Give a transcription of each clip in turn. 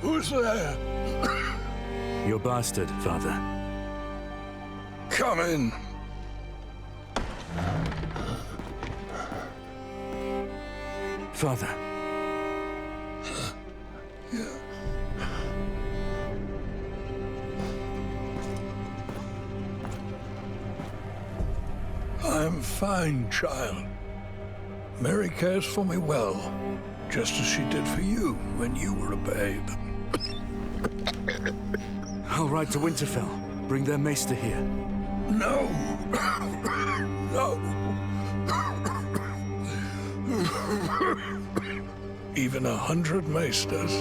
Who's there? Your bastard, Father. Come in. Father. I'm fine, child. Mary cares for me well, just as she did for you when you were a babe. I'll ride to Winterfell. Bring their maester here. No. No. Even 100 maesters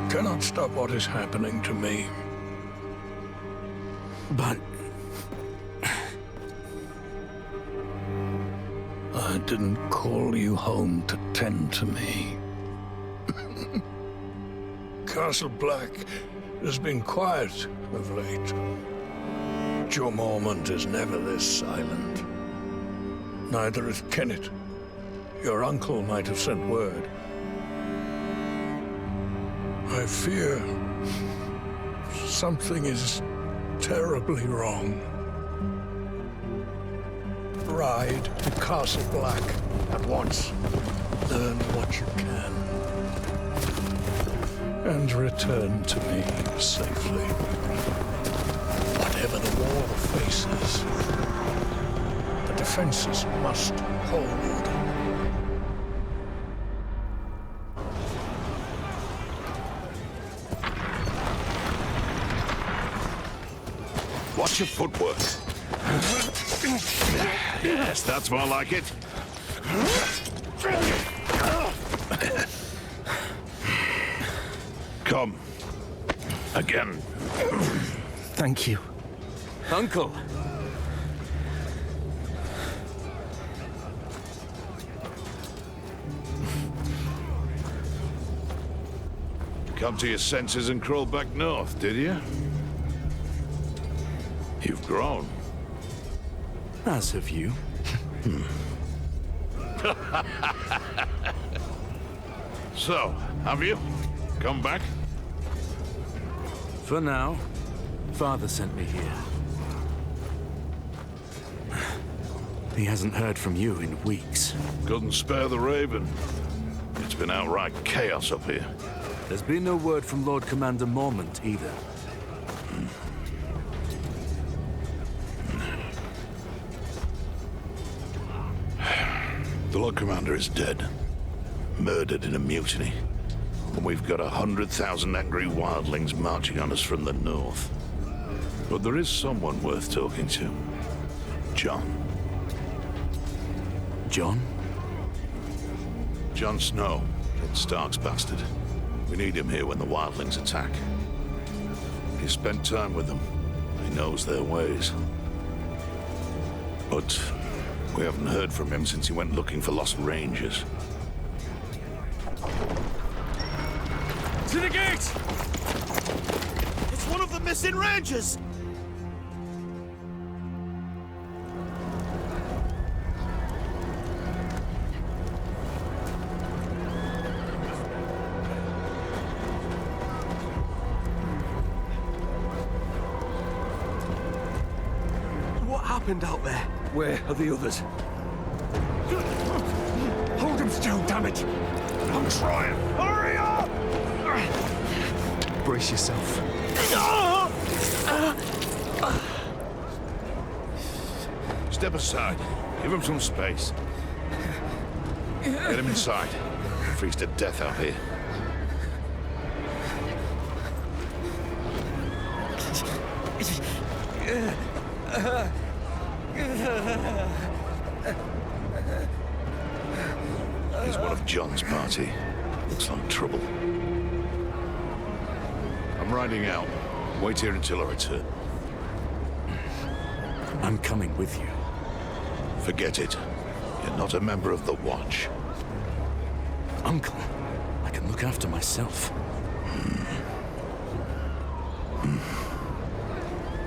cannot stop what is happening to me. But... I didn't call you home to tend to me. Castle Black has been quiet of late. Your Mormont is never this silent. Neither is Kennet. Your uncle might have sent word. I fear something is terribly wrong. Ride to Castle Black at once. Learn what you can. And return to me safely. Whatever the war faces, the defenses must hold. Watch your footwork. Yes, that's more like it. Come. Again. Thank you. Uncle! Come to your senses and crawl back north, did you? You've grown. As have you. So, have you? Come back? For now, Father sent me here. He hasn't heard from you in weeks. Couldn't spare the Raven. It's been outright chaos up here. There's been no word from Lord Commander Mormont either. The Lord Commander is dead. Murdered in a mutiny. And we've got 100,000 angry wildlings marching on us from the north. But there is someone worth talking to. Jon. Jon? Jon Snow, Ed Stark's bastard. We need him here when the wildlings attack. He spent time with them. He knows their ways. But we haven't heard from him since he went looking for lost rangers. To the gate! It's one of the missing rangers! What happened out there? Where are the others? Hold him still, damn it! I'm trying! Hurry up! Brace yourself. Step aside. Give him some space. Get him inside. Freeze to death out here. He's one of Jon's party. Looks like trouble. I'm riding out. Wait here until I return. I'm coming with you. Forget it. You're not a member of the Watch. Uncle, I can look after myself.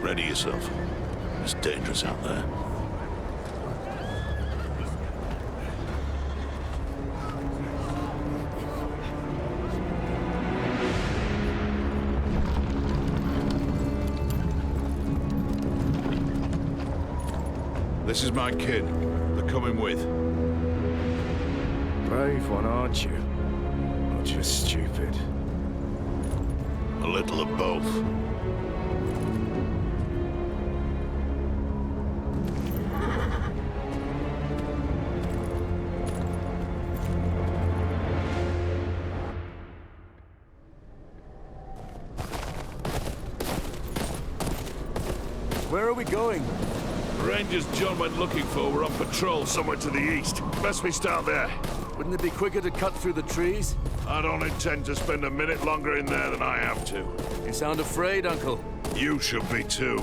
Ready yourself. It's dangerous out there. This is my kid. They're coming with. Brave one, aren't you? Or just stupid? A little of both. Where are we going? The Rangers John went looking for were on patrol somewhere to the east. Best we start there. Wouldn't it be quicker to cut through the trees? I don't intend to spend a minute longer in there than I have to. You sound afraid, Uncle. You should be too.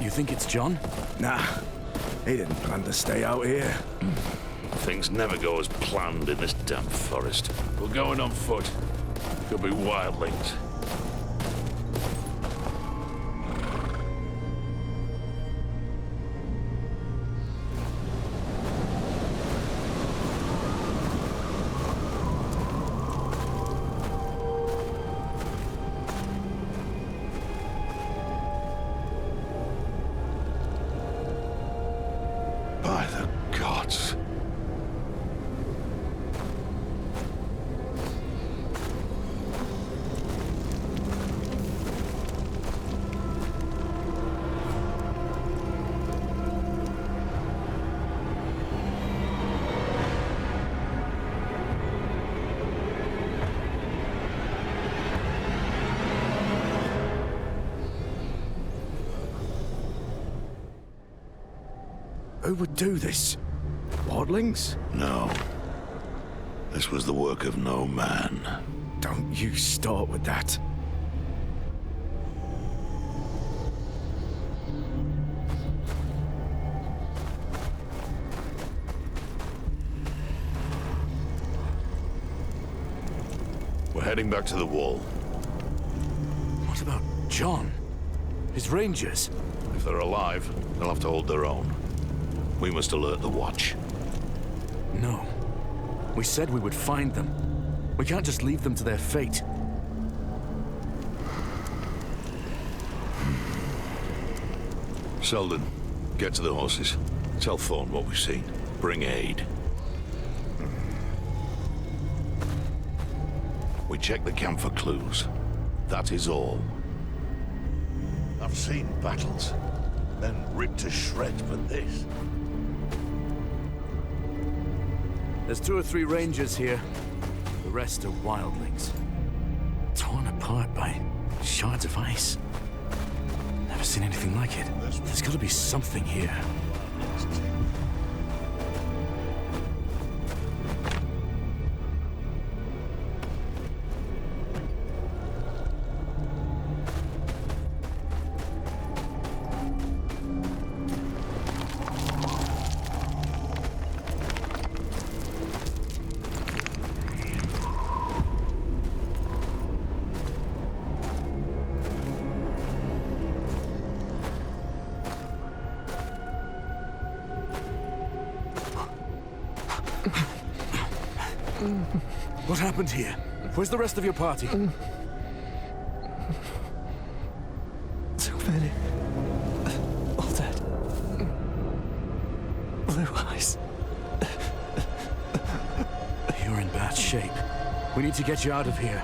You think it's John? Nah, he didn't plan to stay out here. Things never go as planned in this damp forest. We're going on foot. Could be wildlings. By the gods. Who would do this? Wildlings? No. This was the work of no man. Don't you start with that. We're heading back to the wall. What about John? His rangers? If they're alive, they'll have to hold their own. We must alert the watch. No. We said we would find them. We can't just leave them to their fate. Selden, get to the horses. Tell Thorne what we've seen. Bring aid. We check the camp for clues. That is all. I've seen battles. Men ripped to shreds, but this... There's 2 or 3 rangers here. The rest are wildlings. Torn apart by shards of ice. Never seen anything like it. There's got to be something here. What happened here? Where's the rest of your party? Too many. All dead. Blue eyes. You're in bad shape. We need to get you out of here.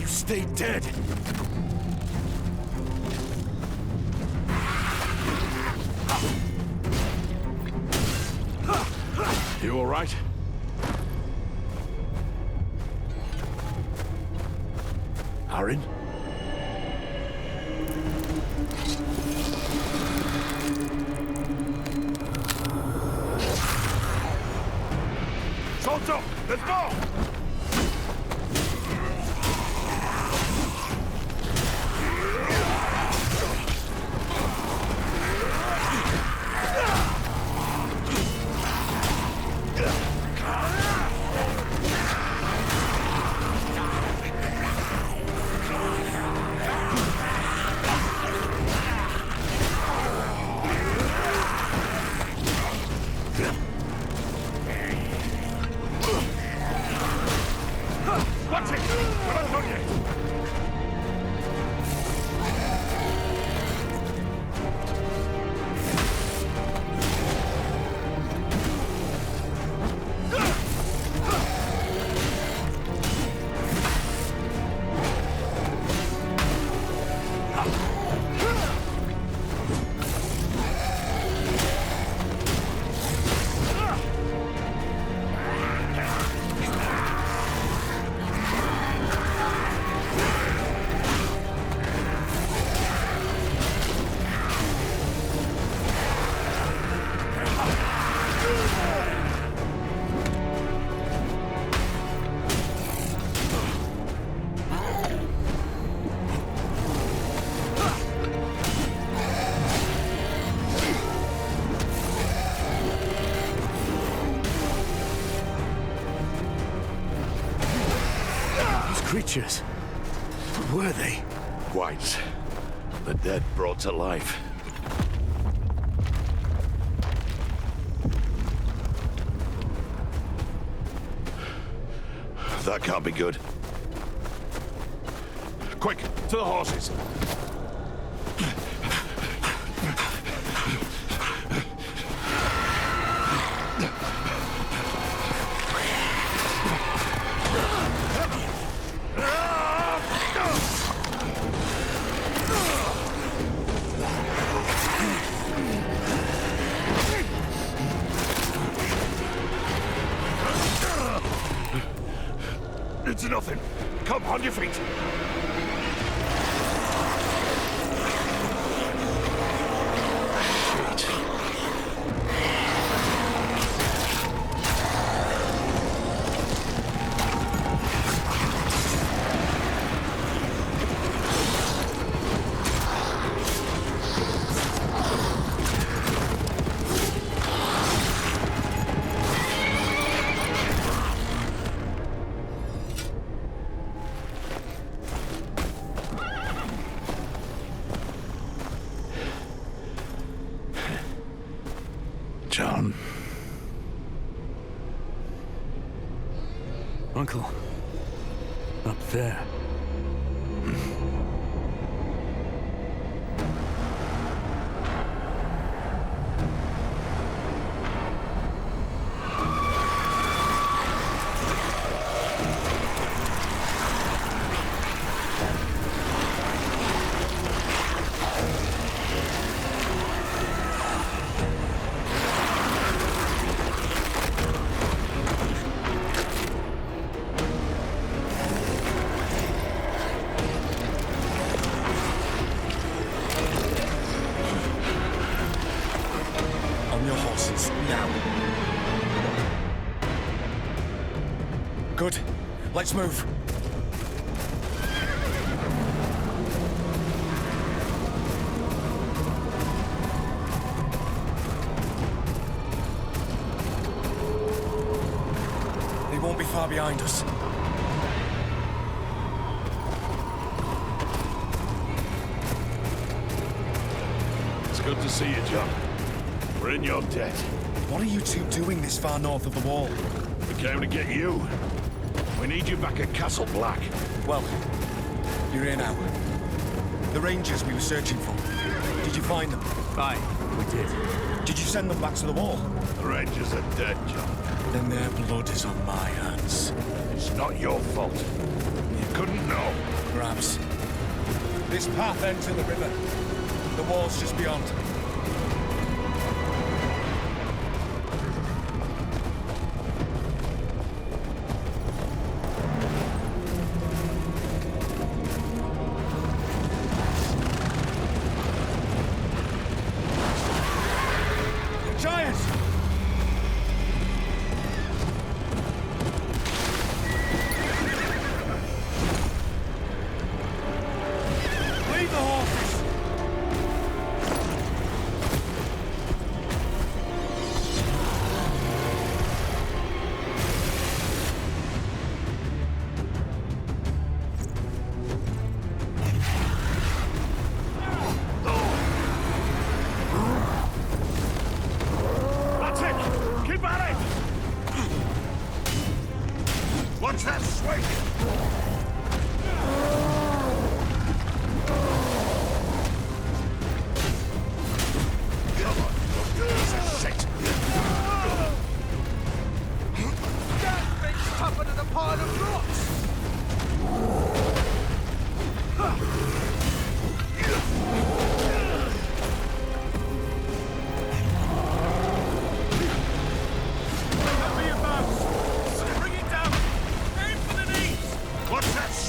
Stay dead! You all right? Aaron? Salt up! There's more! Watch it! We're not done yet! Creatures. What were they? Whites. The dead brought to life. That can't be good. Quick, to the horses. It's nothing. Come, on your feet. John. Uncle. Up there. Good. Let's move. They won't be far behind us. It's good to see you, John. We're in your debt. What are you two doing this far north of the wall? We came to get you. We need you back at Castle Black. Well, you're here now. The Rangers we were searching for. Did you find them? Aye, we did. Did you send them back to the wall? The Rangers are dead, John. Then their blood is on my hands. It's not your fault. You couldn't know. Perhaps. This path ends in the river. The wall's just beyond.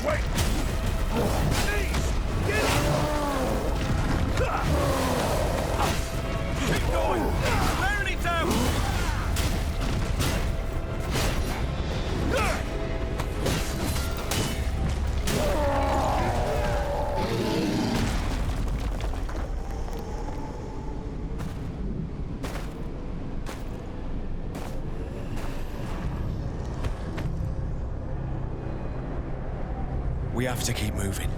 Wait! Please! Get up! Keep going! Bearing it down! We have to keep moving.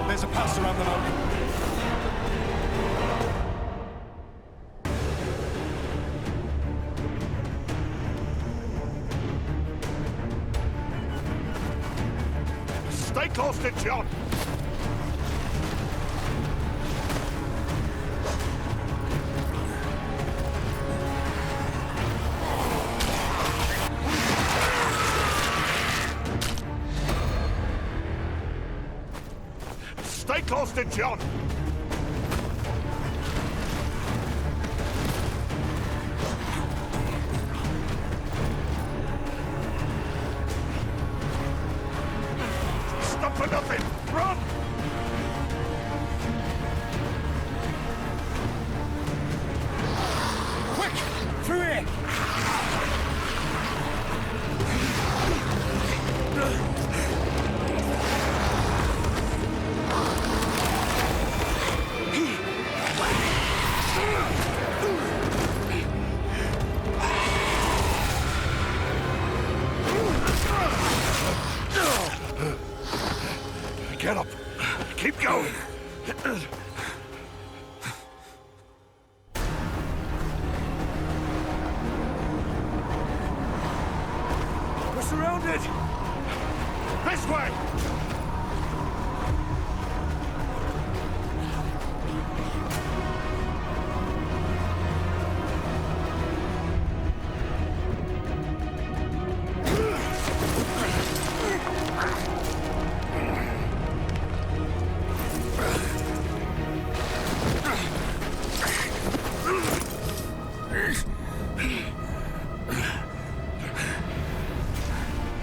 There's a pass around the mountain. Stay close to John! Stay close to John! Stop for nothing! Run! Quick! Through here! Get up! Keep going! We're surrounded! This way!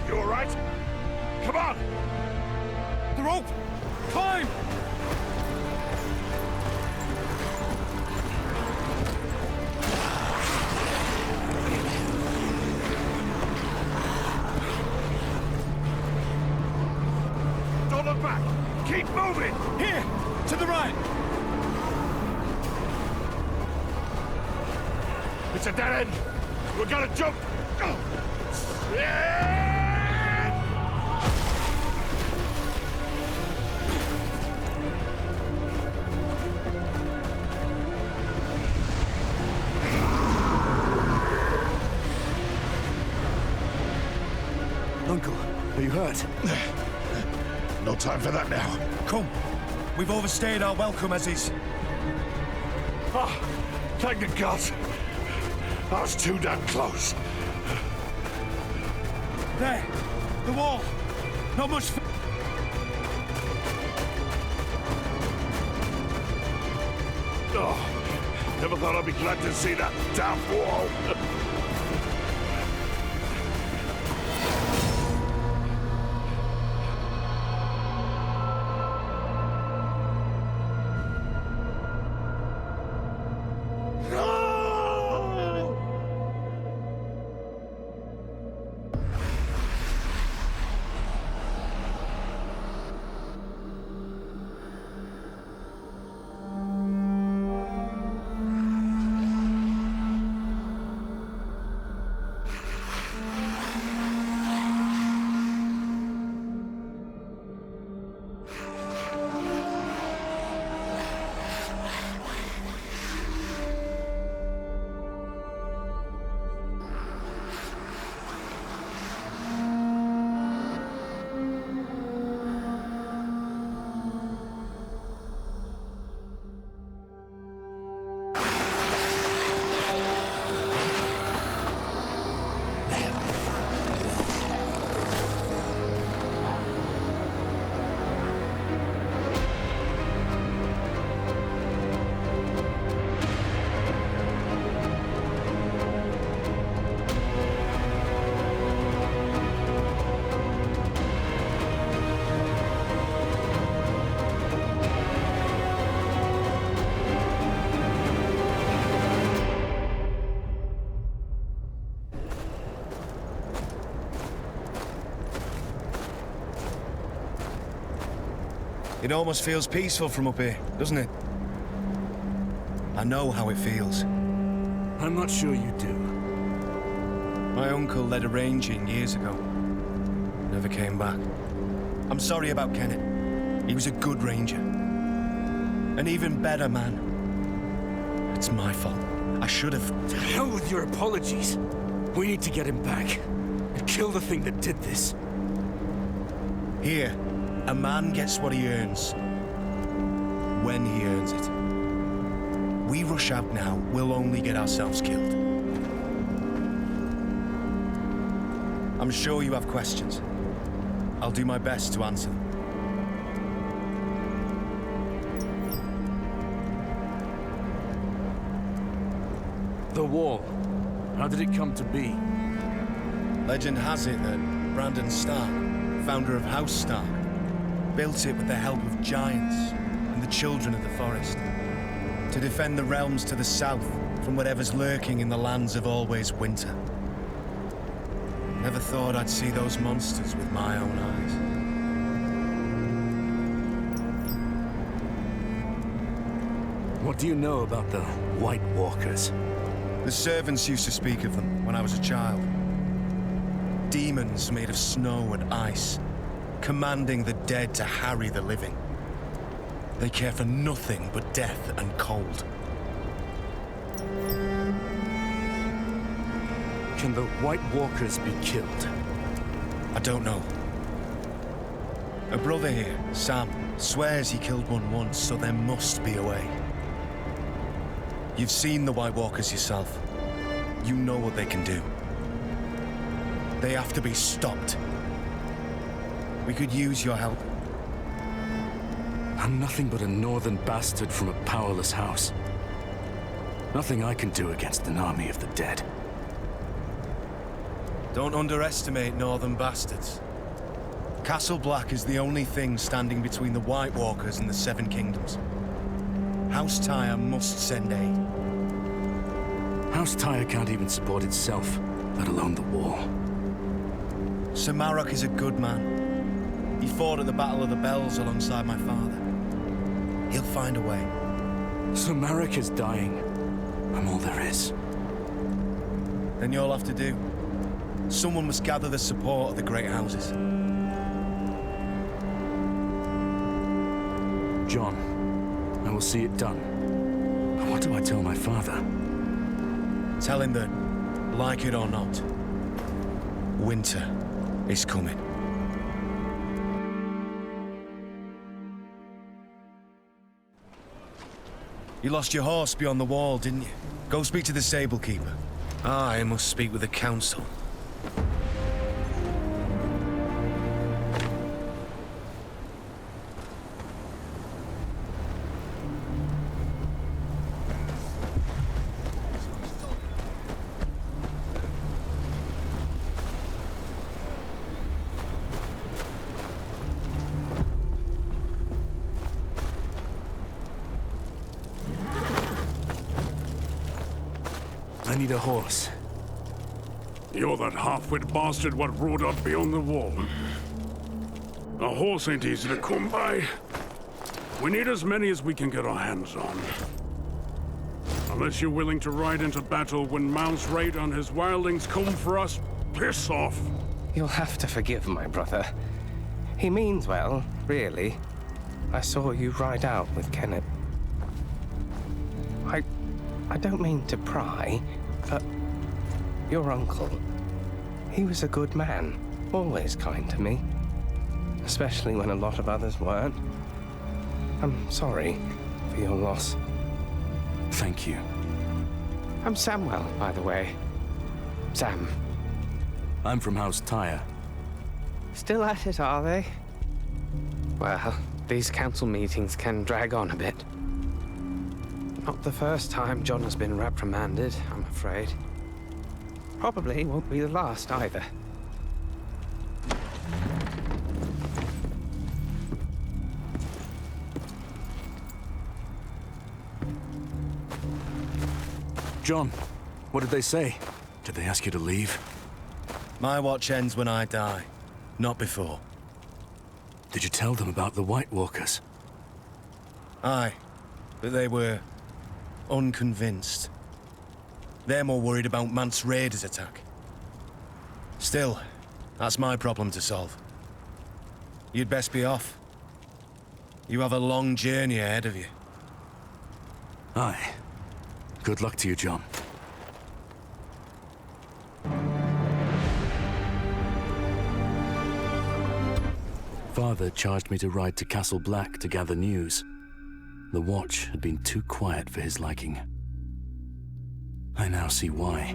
You all right? Come on! The rope! Climb! Don't look back! Keep moving! Here! To the right! It's a dead end! We're gonna jump! Yeah! Uncle, are you hurt? No time for that now. Come. We've overstayed our welcome as is. Oh, thank the gods. I was too damn close. There! The wall! Not much Oh, never thought I'd be glad to see that damn wall. It almost feels peaceful from up here, doesn't it? I know how it feels. I'm not sure you do. My uncle led a ranging years ago. Never came back. I'm sorry about Kenneth. He was a good ranger. An even better man. It's my fault. I should have... To hell with your apologies. We need to get him back. And kill the thing that did this. Here, a man gets what he earns. When he earns it. We rush out now, we'll only get ourselves killed. I'm sure you have questions. I'll do my best to answer them. The wall. How did it come to be? Legend has it that Brandon Stark, founder of House Stark, built it with the help of giants and the children of the forest, to defend the realms to the south from whatever's lurking in the lands of always winter. Never thought I'd see those monsters with my own eyes. What do you know about the White Walkers? The servants used to speak of them when I was a child. Demons made of snow and ice, commanding the dead to harry the living. They care for nothing but death and cold. Can the White Walkers be killed? I don't know. A brother here, Sam, swears he killed one once, so there must be a way. You've seen the White Walkers yourself. You know what they can do. They have to be stopped. We could use your help. I'm nothing but a northern bastard from a powerless house. Nothing I can do against an army of the dead. Don't underestimate northern bastards. Castle Black is the only thing standing between the White Walkers and the Seven Kingdoms. House Tyre must send aid. House Tyre can't even support itself, let alone the wall. Sir Marok is a good man. He fought at the Battle of the Bells alongside my father. He'll find a way. So Marok is dying. I'm all there is. Then you'll have to do. Someone must gather the support of the great houses. John, I will see it done. But what do I tell my father? Tell him that, like it or not, winter is coming. You lost your horse beyond the wall, didn't you? Go speak to the stable keeper. I must speak with the council. I need a horse. You're that half-wit bastard what rode up beyond the wall. A horse ain't easy to come by. We need as many as we can get our hands on. Unless you're willing to ride into battle when Mount's raid on his wildlings come for us, piss off. You'll have to forgive my brother. He means well, really. I saw you ride out with Kenneth. I don't mean to pry, but your uncle, he was a good man, always kind to me, especially when a lot of others weren't. I'm sorry for your loss. Thank you. I'm Samuel, by the way. Sam. I'm from House Tyre. Still at it, are they? Well, these council meetings can drag on a bit. Not the first time John has been reprimanded, I'm afraid. Probably won't be the last either. John, what did they say? Did they ask you to leave? My watch ends when I die, not before. Did you tell them about the White Walkers? Aye, but they were unconvinced. They're more worried about Mance Raider's attack. Still, that's my problem to solve. You'd best be off. You have a long journey ahead of you. Aye. Good luck to you, John. Father charged me to ride to Castle Black to gather news. The Watch had been too quiet for his liking. I now see why.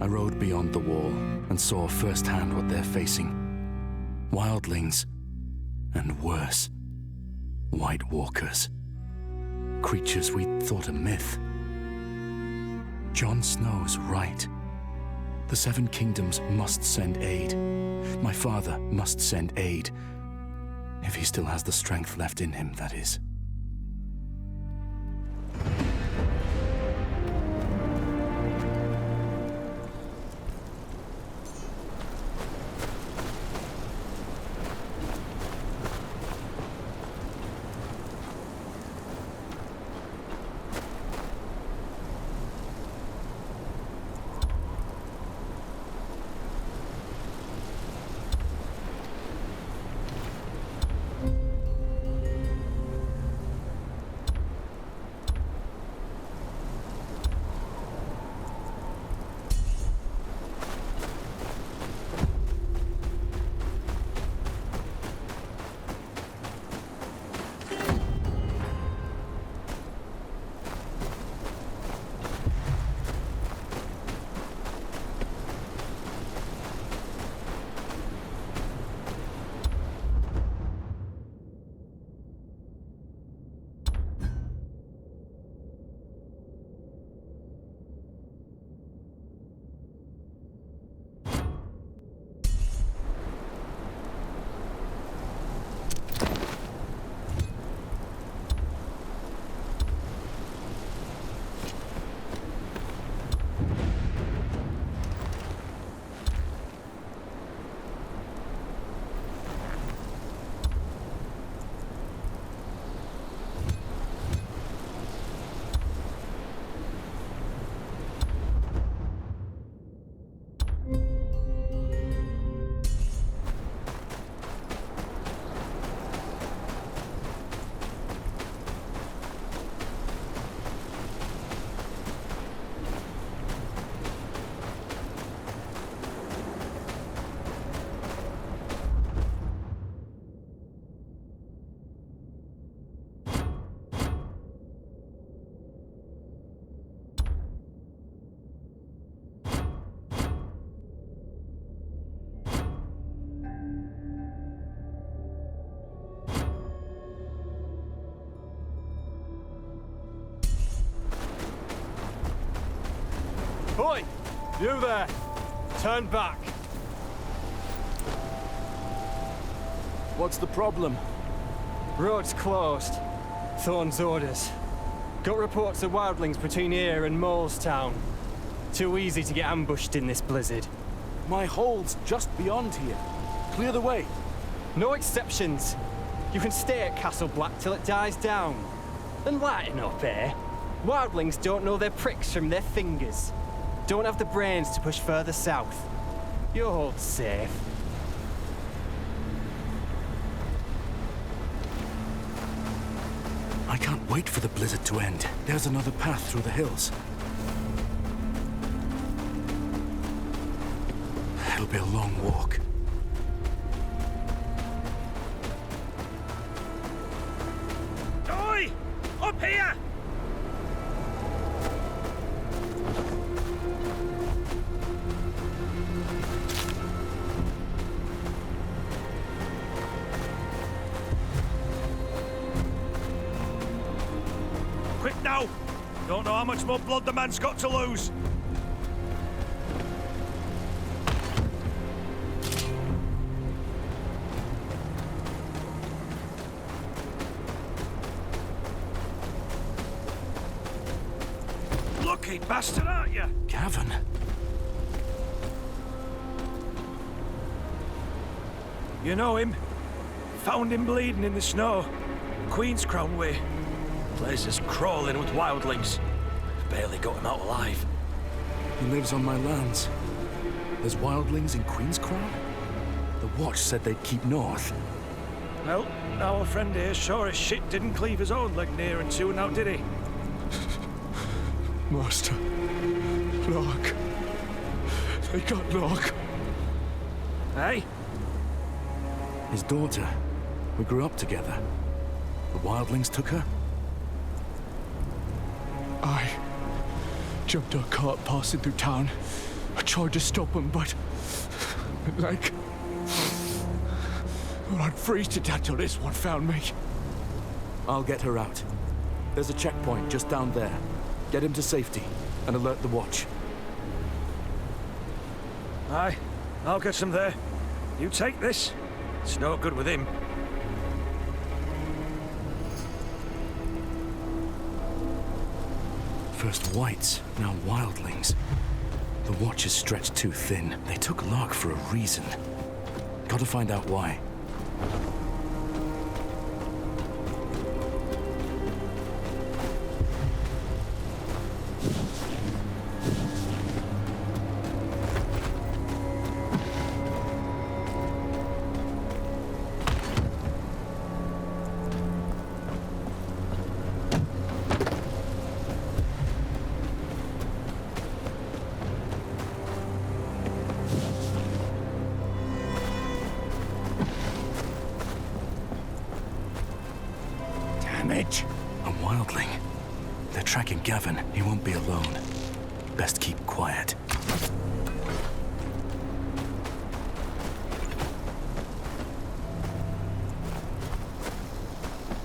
I rode beyond the wall and saw firsthand what they're facing. Wildlings, and worse, White Walkers. Creatures we'd thought a myth. Jon Snow's right. The Seven Kingdoms must send aid. My father must send aid. If he still has the strength left in him, that is. Oi! You there! Turn back! What's the problem? Road's closed. Thorn's orders. Got reports of wildlings between here and Molestown. Too easy to get ambushed in this blizzard. My hole's just beyond here. Clear the way. No exceptions. You can stay at Castle Black till it dies down. And lighten up, eh? Wildlings don't know their pricks from their fingers. Don't have the brains to push further south. You'll hold safe. I can't wait for the blizzard to end. There's another path through the hills. It'll be a long walk. Oi! Up here! Quick now! Don't know how much more blood the man's got to lose. Lucky bastard, aren't you? Gavin? You know him? Found him bleeding in the snow. Queen's Crown way. Place is crawling with wildlings. Barely got him out alive. He lives on my lands. There's wildlings in Queen's Crown? The Watch said they'd keep north. Well, our friend here sure as shit didn't cleave his own leg near and soon out, did he? Master. Locke. They got Locke. Hey? His daughter. We grew up together. The wildlings took her? I jumped a cart passing through town. I tried to stop him, but like, well, I'd freeze to death till this one found me. I'll get her out. There's a checkpoint just down there. Get him to safety and alert the Watch. Aye, I'll get some there. You take this. It's no good with him. First whites, now wildlings. The Watch is stretched too thin. They took Locke for a reason. Gotta find out why. Damage. A wildling. They're tracking Gavin. He won't be alone. Best keep quiet.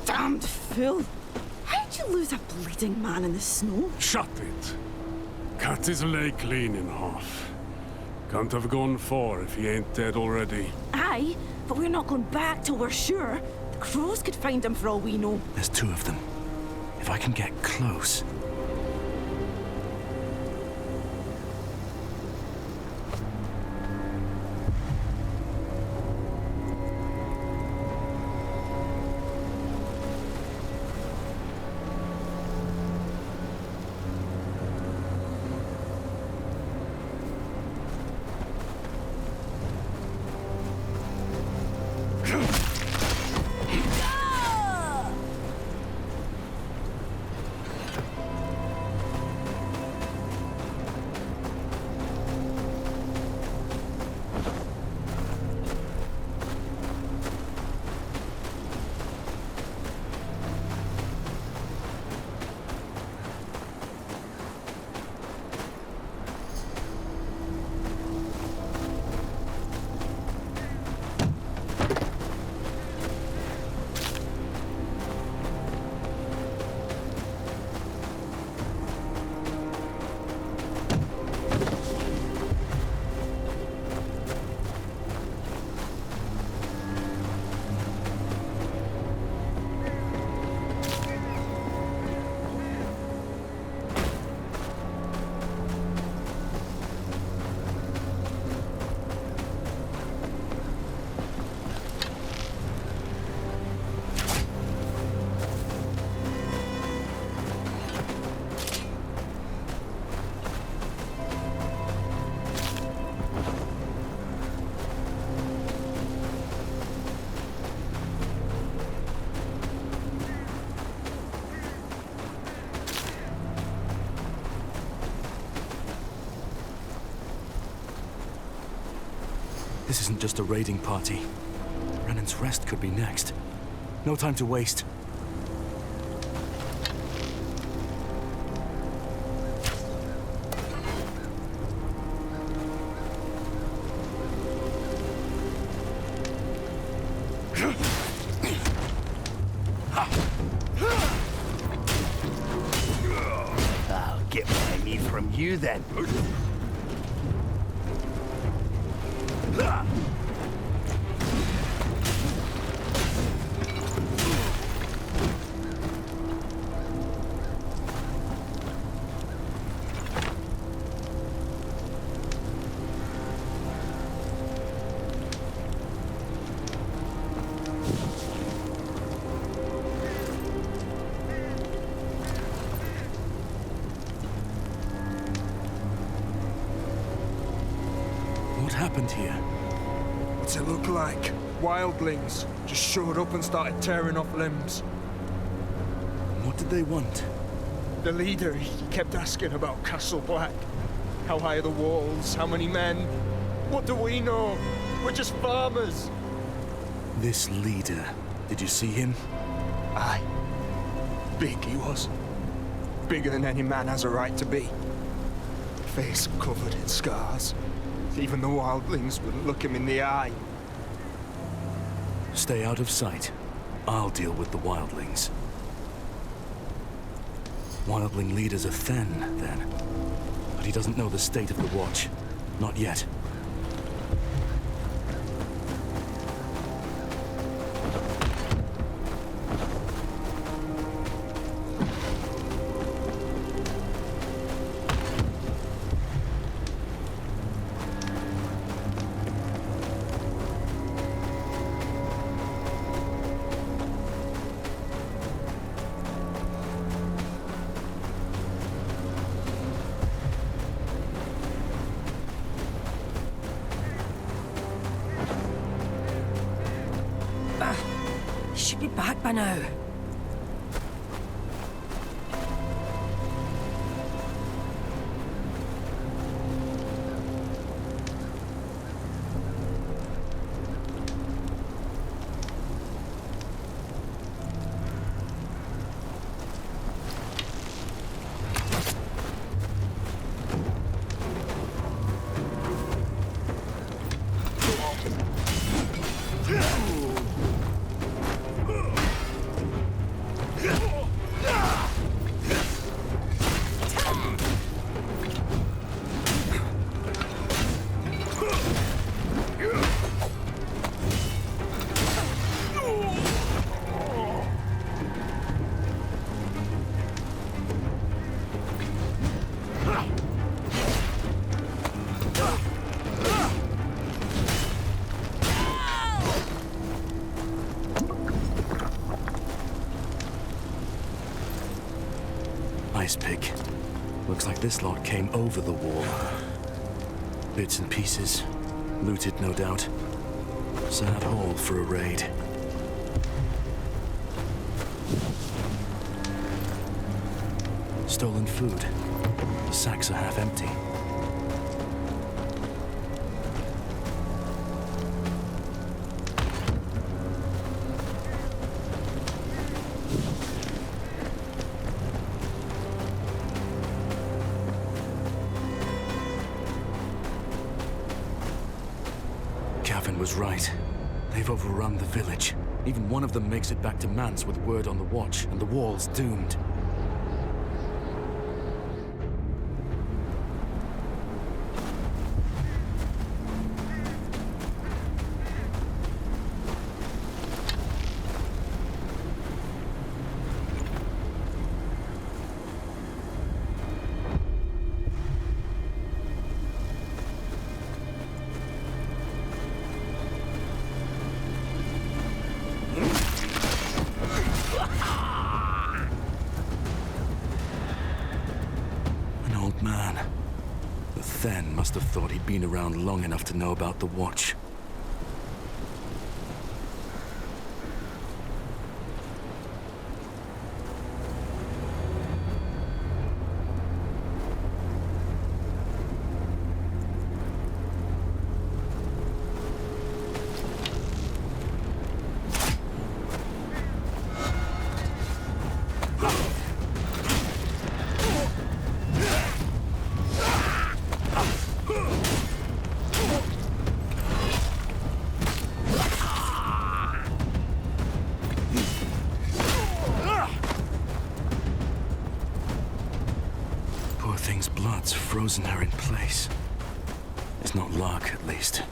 Damned fool! How'd you lose a bleeding man in the snow? Shut it. Cut his leg clean in half. Can't have gone far if he ain't dead already. Aye, but we're not going back till we're sure. The crows could find him for all we know. There's two of them. If I can get close... This isn't just a raiding party. Brennan's Rest could be next. No time to waste. I'll get what I need from you then. happened here? What's it look like? Wildlings just showed up and started tearing off limbs. What did they want? The leader, he kept asking about Castle Black. How high are the walls? How many men? What do we know? We're just farmers. This leader, did you see him? Aye. Big he was. Bigger than any man has a right to be. Face covered in scars. Even the wildlings wouldn't look him in the eye. Stay out of sight. I'll deal with the wildlings. Wildling leaders are thin, then. But he doesn't know the state of the Watch. Not yet. Should be back by now. Ice pick. Looks like this lot came over the wall. Bits and pieces. Looted, no doubt. Sad haul for a raid. Stolen food. The sacks are half empty. Was right. They've overrun the village. Even one of them makes it back to Mance with word on the Watch, and the wall's doomed. Man, the Then must have thought he'd been around long enough to know about the Watch. Thing's blood's frozen her in place. It's not luck, at least.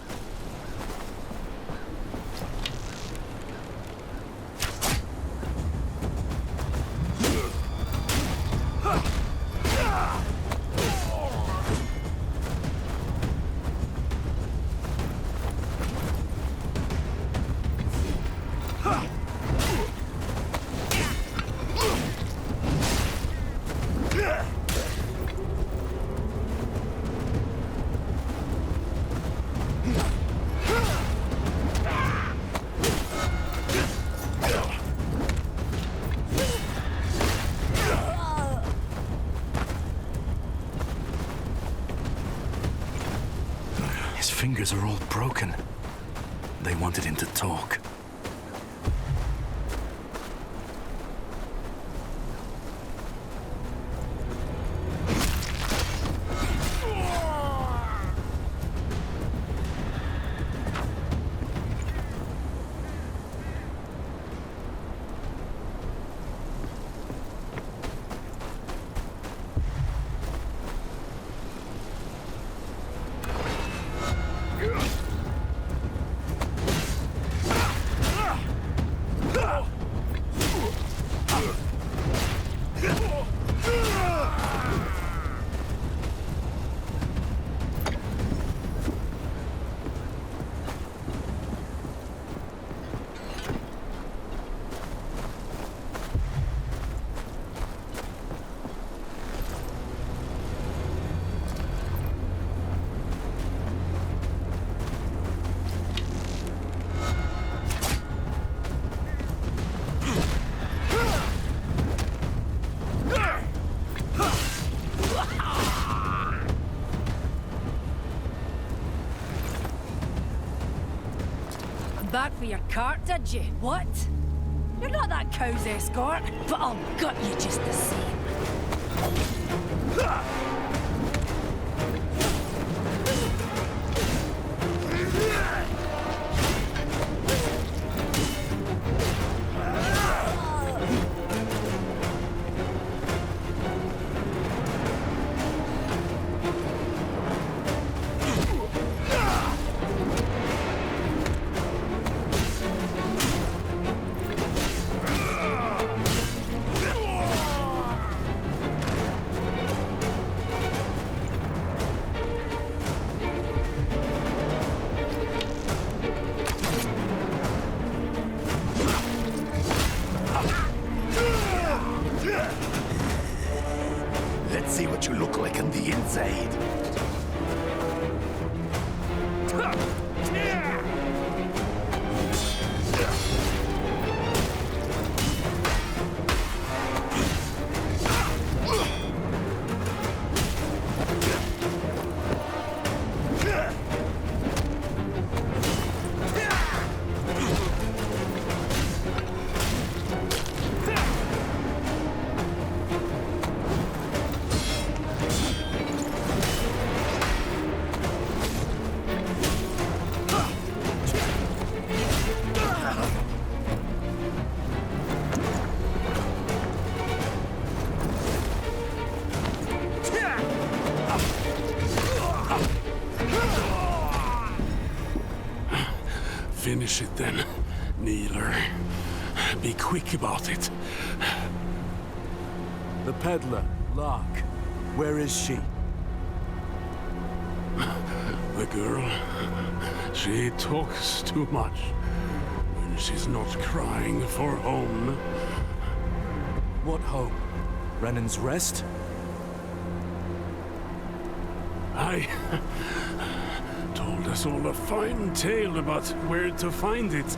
His fingers are all broken. They wanted him to talk. Back for your cart, did you? What? You're not that cow's escort, but I'll gut you just the same. Let's see what you look like on the inside. Finish it then, kneeler. Be quick about it. The peddler, Lark. Where is she? The girl, she talks too much when she's not crying for home. What home? Brennan's Rest? I told us all a fine tale about where to find it.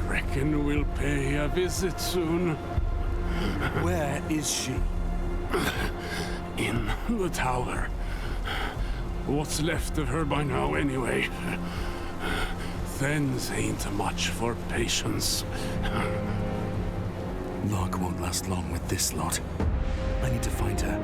Reckon we'll pay a visit soon. Where is she? In the tower. What's left of her by now, anyway? Thens ain't much for patience. Lark won't last long with this lot. I need to find her.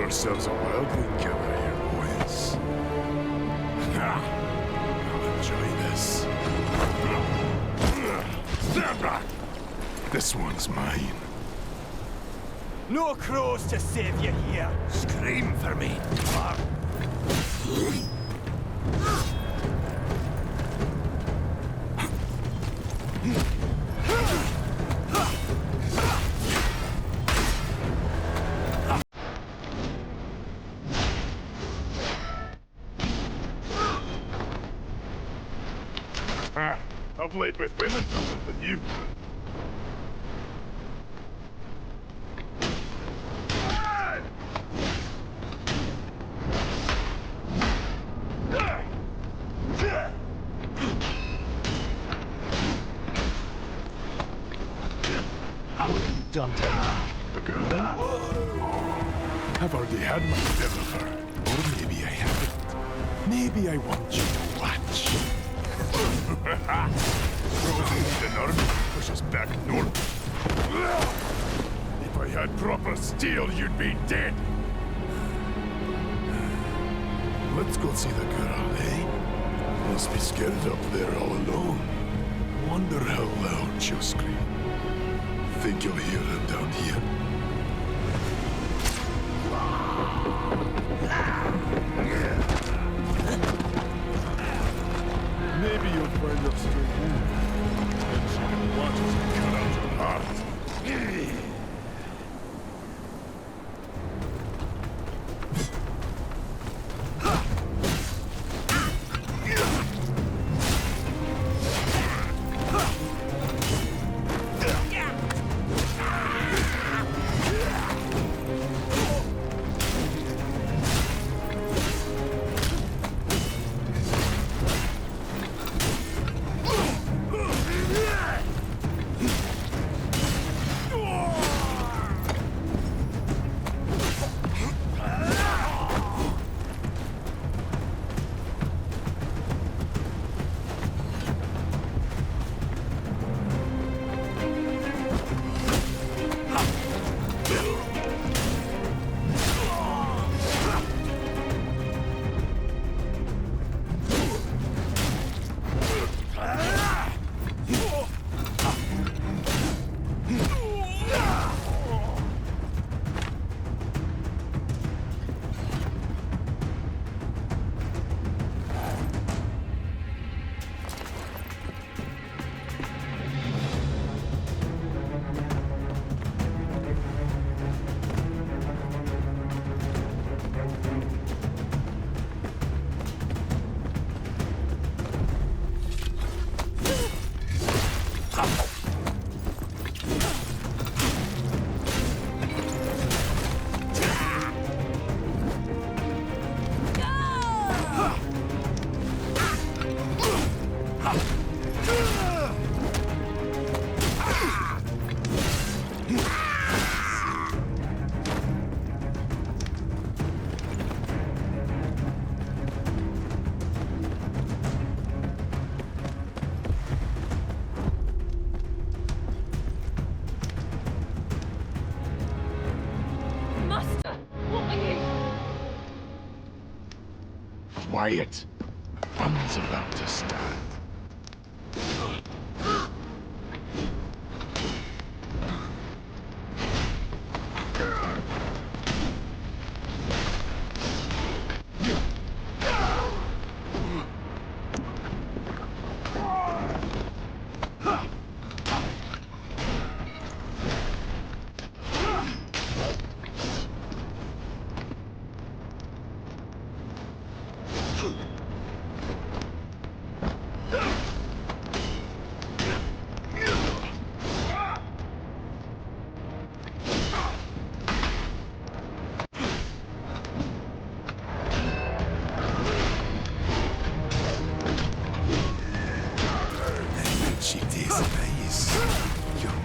ourselves a wildling killer here, boys. Now enjoy this. Stand back! This one's mine. No crows to save you here. Scream for me. I've laid with women tougher than you. Done to her. The girl? I've already had my fill of her. Or maybe I haven't. Maybe I want you to watch. Frozen need an army to push us back north. If I had proper steel, you'd be dead. Let's go see the girl, eh? Must be scared up there all alone. Wonder how loud she'll scream. Think you'll hear her down here? Maybe you'll find her straight wound. And she can watch us cut out her heart. Quiet. Fun's about to start.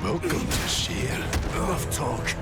Welcome to share. Enough talk.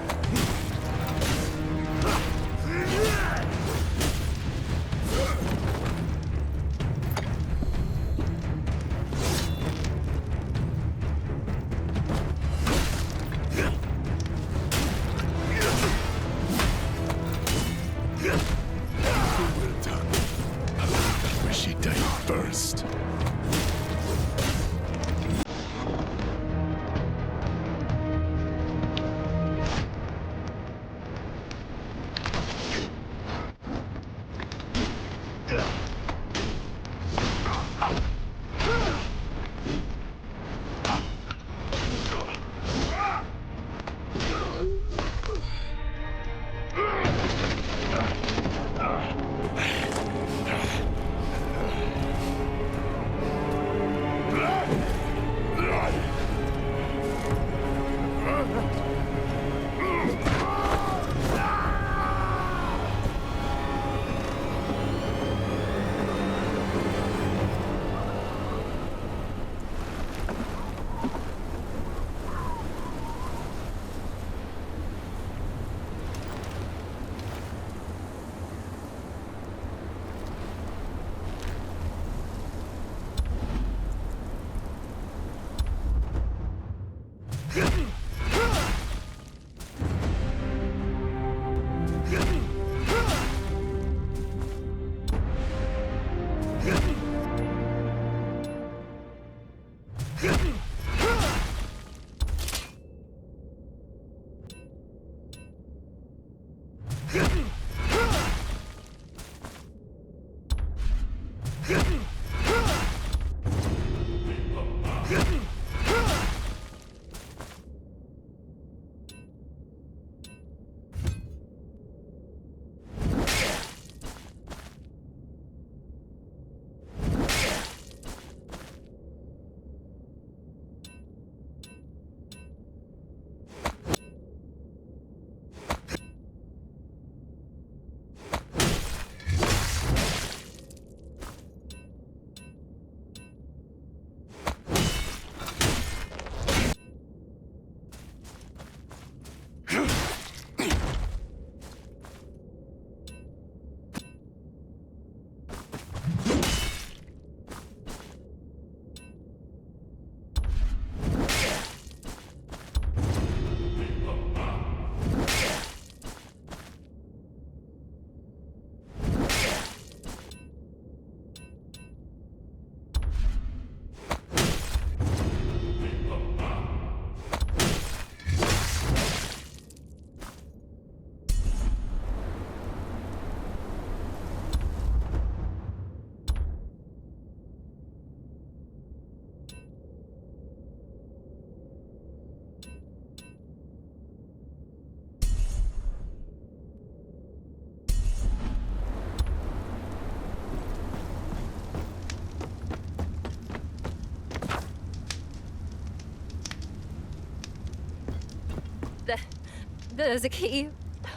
There's a key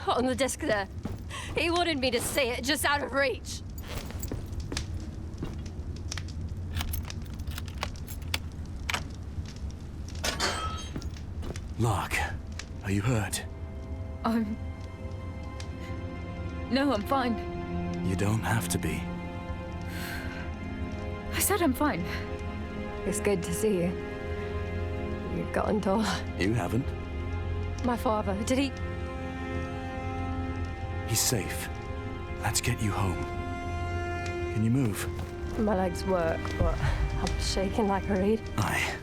on the desk there. He wanted me to say it just out of reach. Lark, are you hurt? No, I'm fine. You don't have to be. I said I'm fine. It's good to see you. You've gotten taller. You haven't. My father, did he? He's safe. Let's get you home. Can you move? My legs work, but I'm shaking like a reed. Aye,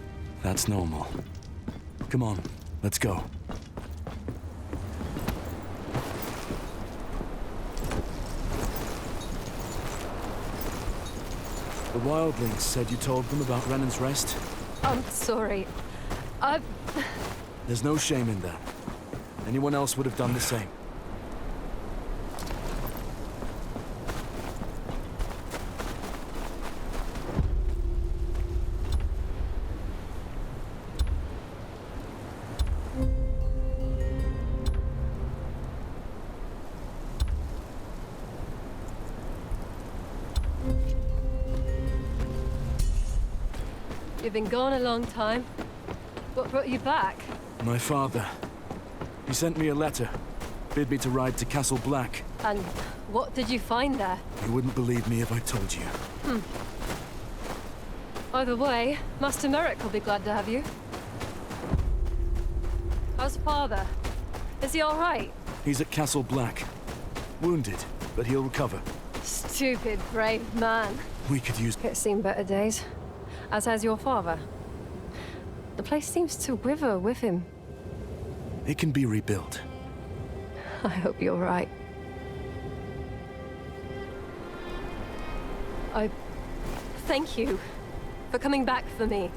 that's normal. Come on, let's go. The wildlings said you told them about Renan's Rest? I'm sorry. There's no shame in that. Anyone else would have done the same. You've been gone a long time. What brought you back? My father. He sent me a letter. Bid me to ride to Castle Black. And what did you find there? You wouldn't believe me if I told you. Either way, Master Merrick will be glad to have you. How's father? Is he all right? He's at Castle Black. Wounded, but he'll recover. Stupid, brave man. We could use... It's seen better days. As has your father. The place seems to wither with him. It can be rebuilt. I hope you're right. I thank you for coming back for me.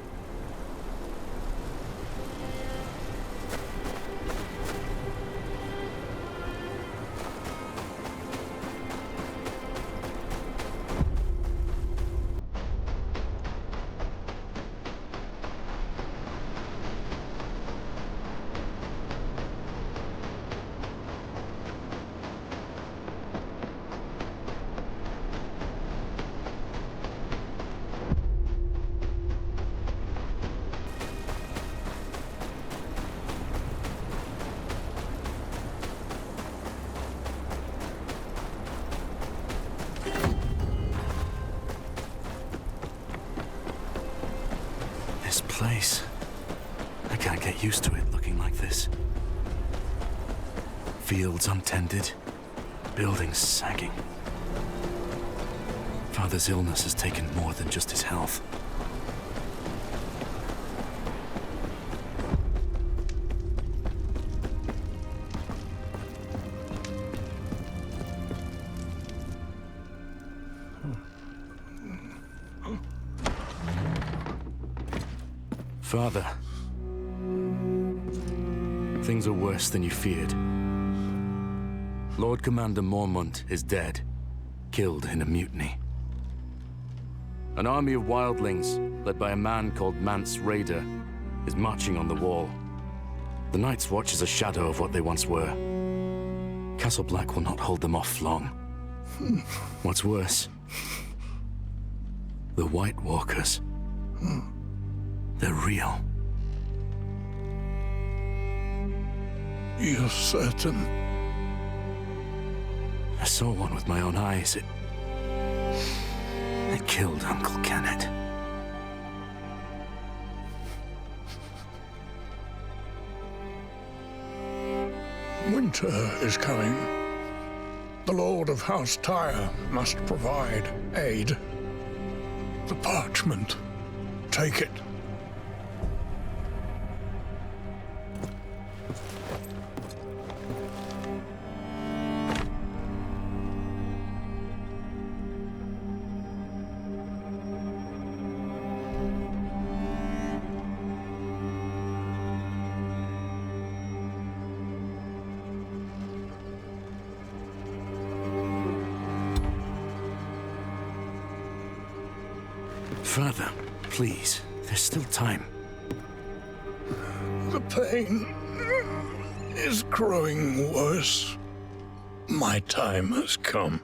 This place. I can't get used to it looking like this. Fields untended, buildings sagging. Father's illness has taken more than just his health. Father, things are worse than you feared. Lord Commander Mormont is dead, killed in a mutiny. An army of wildlings, led by a man called Mance Raider, is marching on the wall. The Night's Watch is a shadow of what they once were. Castle Black will not hold them off long. What's worse, the White Walkers. They're real. You're certain? I saw one with my own eyes. It killed Uncle Kenneth. Winter is coming. The Lord of House Tyre must provide aid. The parchment. Take it. Father, please, there's still time. The pain is growing worse. My time has come.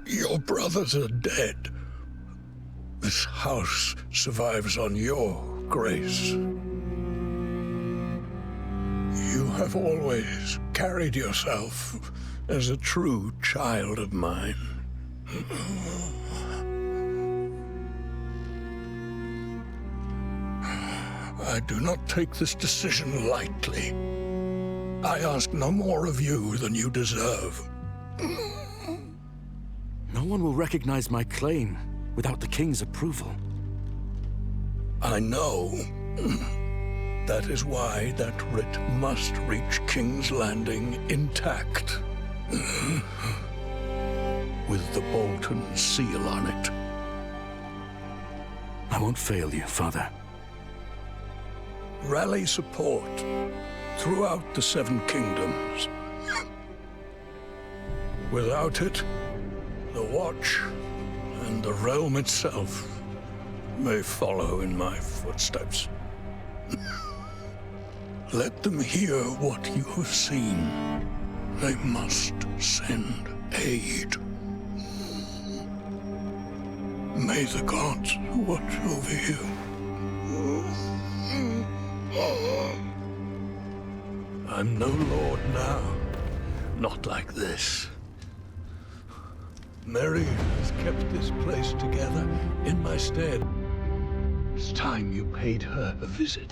Your brothers are dead. This house survives on your grace. You have always carried yourself as a true child of mine. I do not take this decision lightly. I ask no more of you than you deserve. No one will recognize my claim without the king's approval. I know. That is why that writ must reach King's Landing intact. With the Bolton seal on it. I won't fail you, Father. Rally support throughout the Seven Kingdoms. Without it, the Watch and the realm itself may follow in my footsteps. Let them hear what you have seen. They must send aid. May the gods watch over you. I'm no lord now. Not like this. Mary has kept this place together in my stead. It's time you paid her a visit.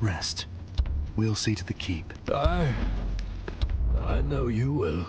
Rest. We'll see to the keep. I know you will.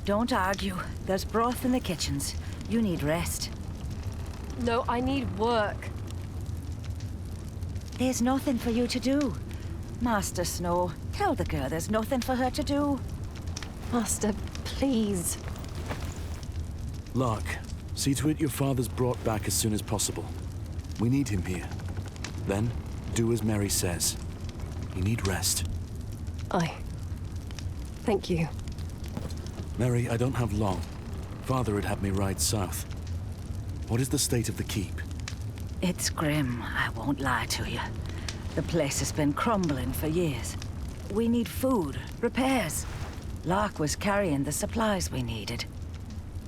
Don't argue. There's broth in the kitchens. You need rest. No, I need work. There's nothing for you to do. Master Snow, tell the girl there's nothing for her to do. Master, please. Lark, see to it your father's brought back as soon as possible. We need him here. Then, do as Mary says. You need rest. Aye. Thank you. Mary, I don't have long. Father had me ride south. What is the state of the keep? It's grim, I won't lie to you. The place has been crumbling for years. We need food, repairs. Lark was carrying the supplies we needed.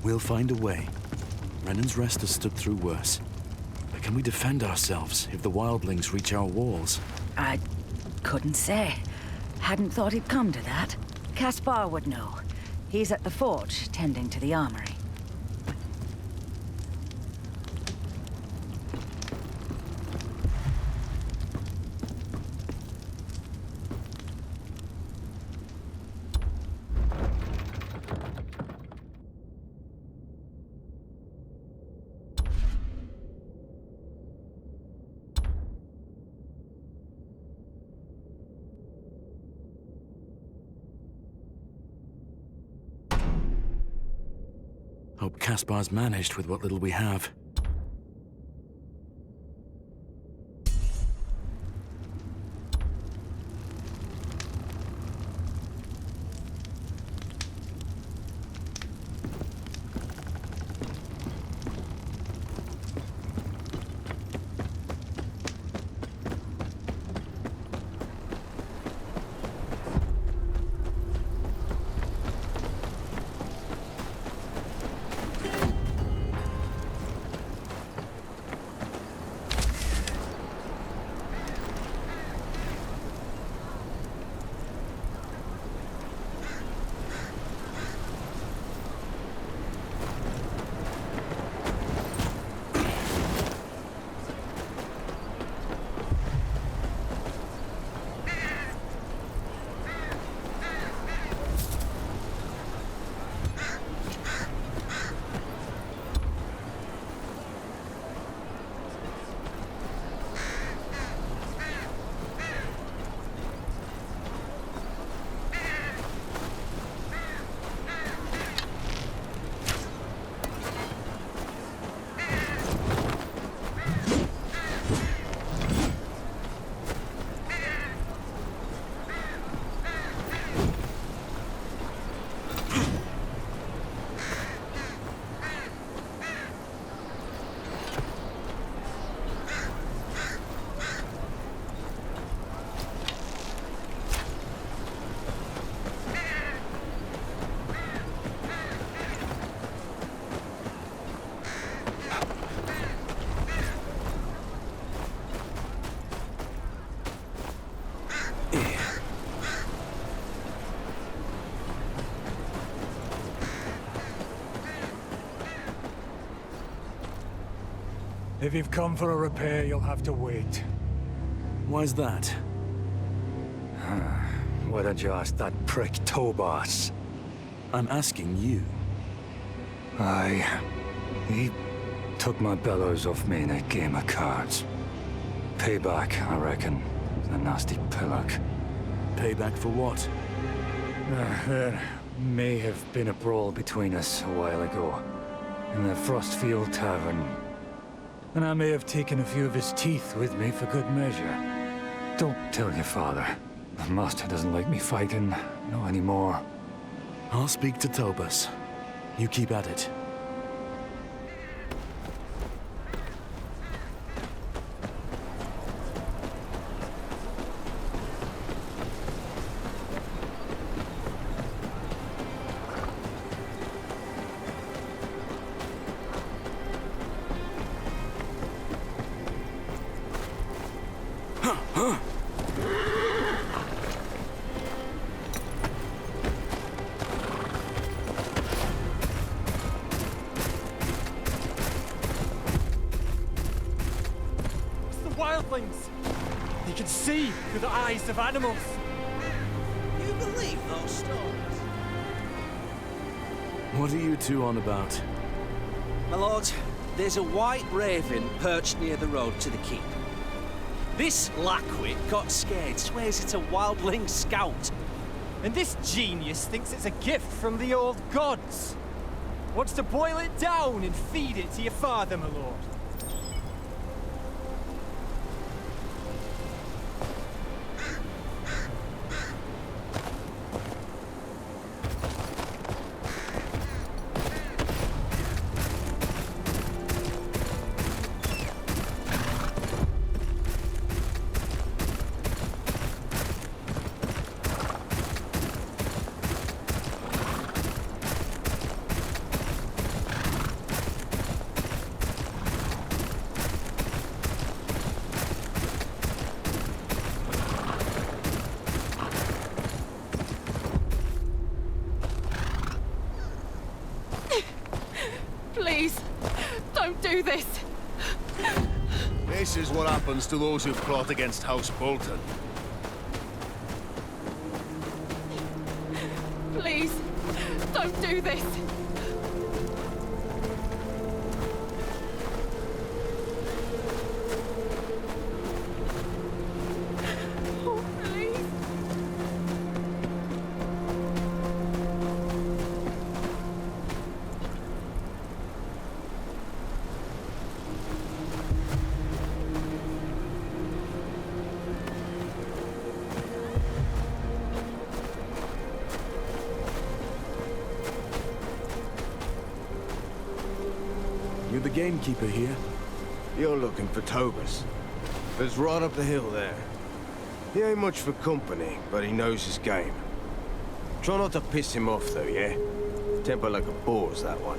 We'll find a way. Brennan's Rest has stood through worse. But can we defend ourselves if the wildlings reach our walls? I couldn't say. Hadn't thought it'd come to that. Caspar would know. He's at the forge, tending to the armory. Hope Caspar's managed with what little we have. If you've come for a repair, you'll have to wait. Why's that? Why don't you ask that prick Tobas? I'm asking you. He took my bellows off me in a game of cards. Payback, I reckon. The nasty pillock. Payback for what? There may have been a brawl between us a while ago. In the Frostfield Tavern. And I may have taken a few of his teeth with me for good measure. Don't tell your father. The master doesn't like me fighting, not anymore. I'll speak to Tobas. You keep at it. Wildlings! They can see through the eyes of animals! You believe those stories? What are you two on about? My lord, there's a white raven perched near the road to the keep. This lackwit got scared, swears it's a wildling scout. And this genius thinks it's a gift from the old gods. Wants to boil it down and feed it to your father, my lord. Please, don't do this. This is what happens to those who plot against House Bolton. Please, don't do this. Oh, please. You're the gamekeeper here? You're looking for Tobus. Lives right up the hill there. He ain't much for company, but he knows his game. Try not to piss him off, though, yeah? Temper like a boar's, that one.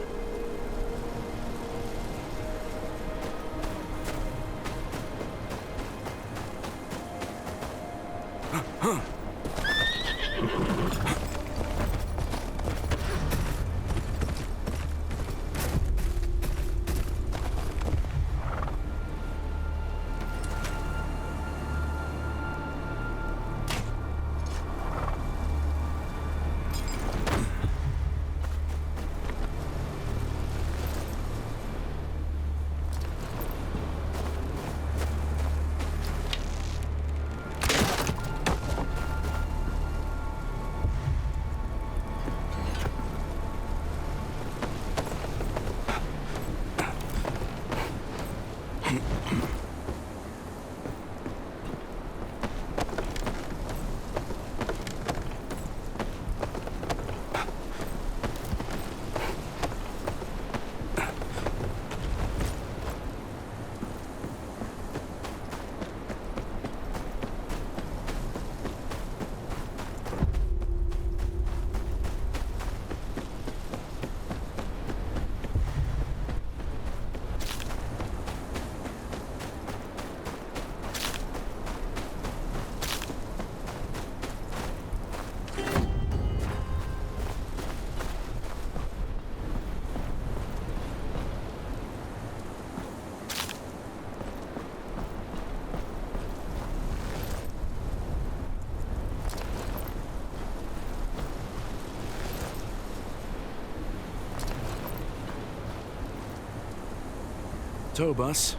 Tobus,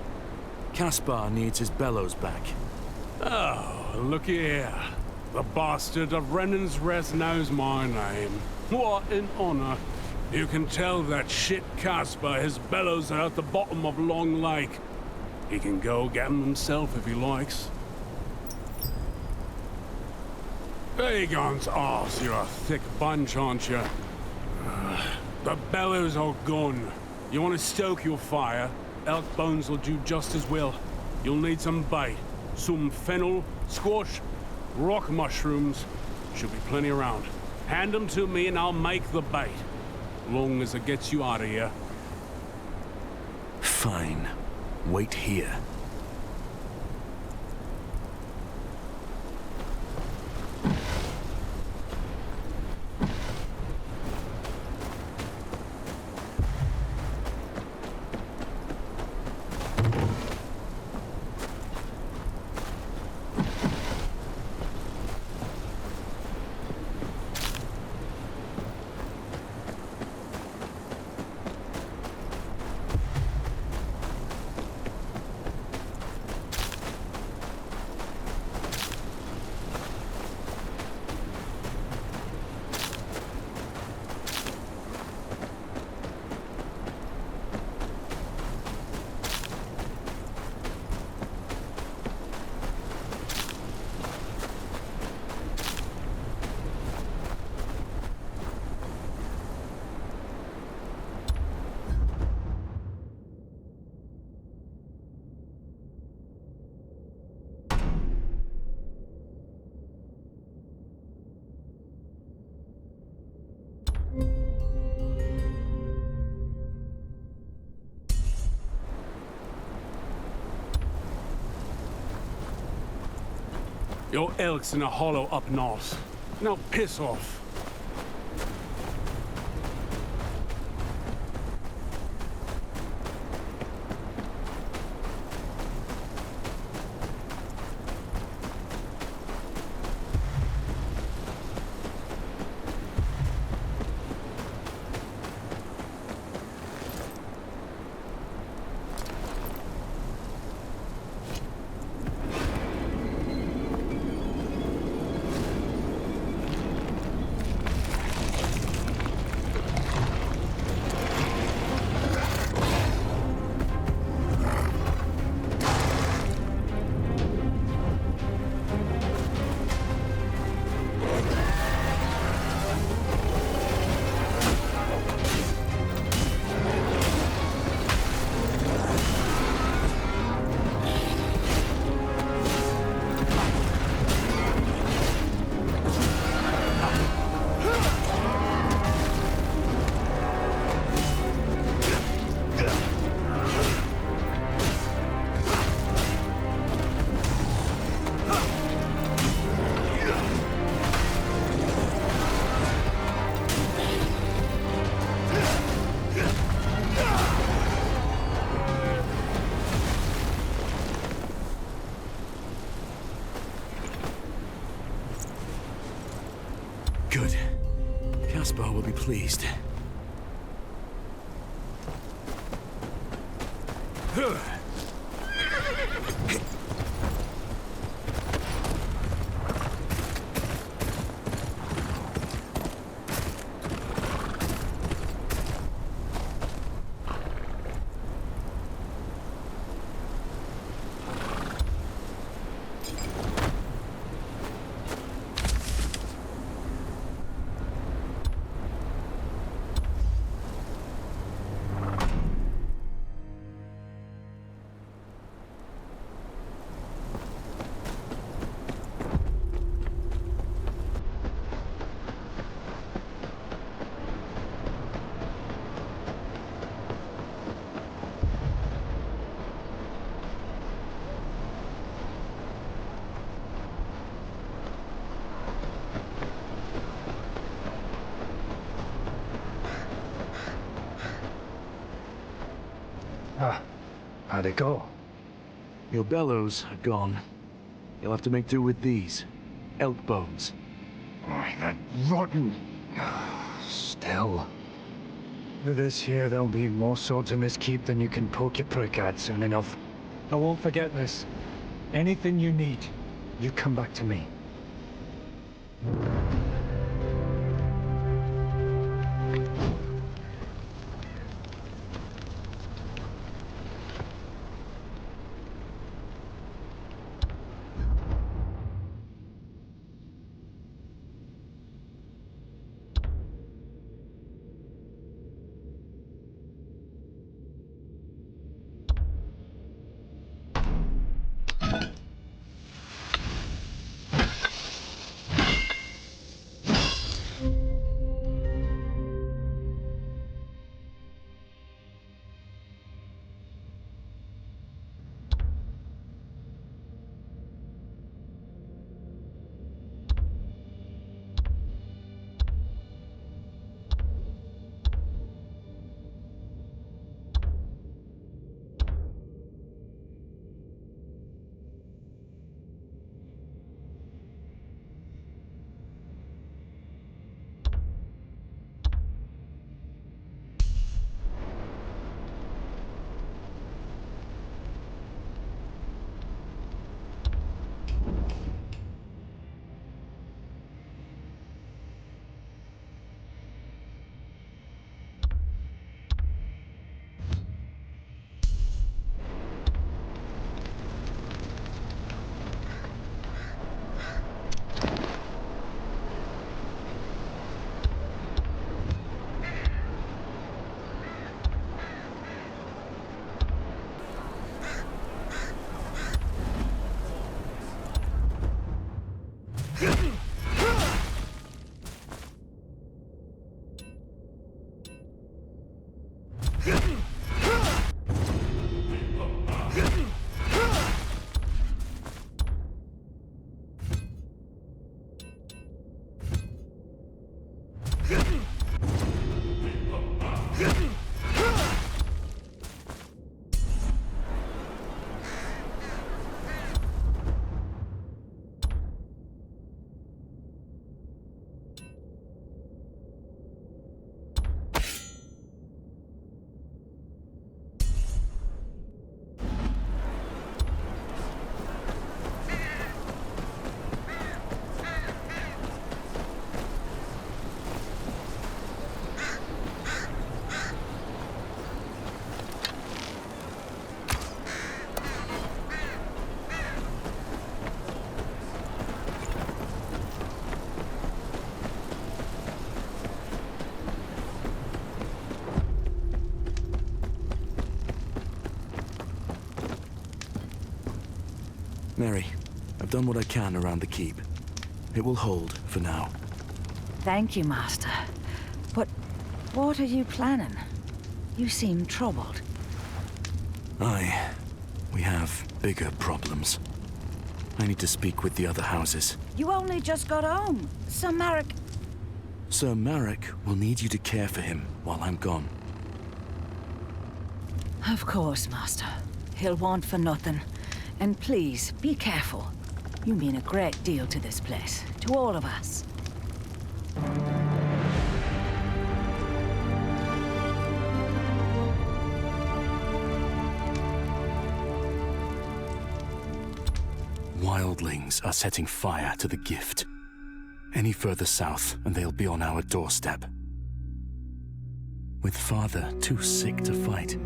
Caspar needs his bellows back. Oh, looky here. The bastard of Renan's Rest knows my name. What an honor. You can tell that shit Caspar his bellows are at the bottom of Long Lake. He can go get them himself if he likes. Aegon's arse, you're a thick bunch, aren't you? The bellows are gone. You want to stoke your fire? Elk bones will do just as well. You'll need some bait. Some fennel, squash, rock mushrooms. Should be plenty around. Hand them to me and I'll make the bait. Long as it gets you out of here. Fine. Wait here. Your elk's in a hollow up north. Now piss off. Good. Caspar will be pleased. How'd it go? Your bellows are gone. You'll have to make do with these. Elk bones. Oh, that rotten... Still. With this here, there'll be more swords in this keep than you can poke your prick at soon enough. I won't forget this. Anything you need, you come back to me. Mary, I've done what I can around the keep. It will hold for now. Thank you, Master. But what are you planning? You seem troubled. Aye. We have bigger problems. I need to speak with the other houses. You only just got home. Sir Marek... Sir Marek will need you to care for him while I'm gone. Of course, Master. He'll want for nothing. And please, be careful. You mean a great deal to this place. To all of us. Wildlings are setting fire to the gift. Any further south, and they'll be on our doorstep. With Father too sick to fight,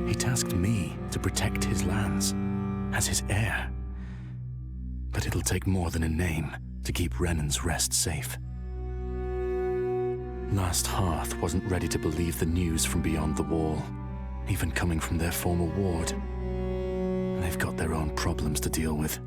he tasked me to protect his lands, as his heir. But it'll take more than a name to keep Renan's Rest safe. Last Hearth wasn't ready to believe the news from beyond the wall, even coming from their former ward. They've got their own problems to deal with.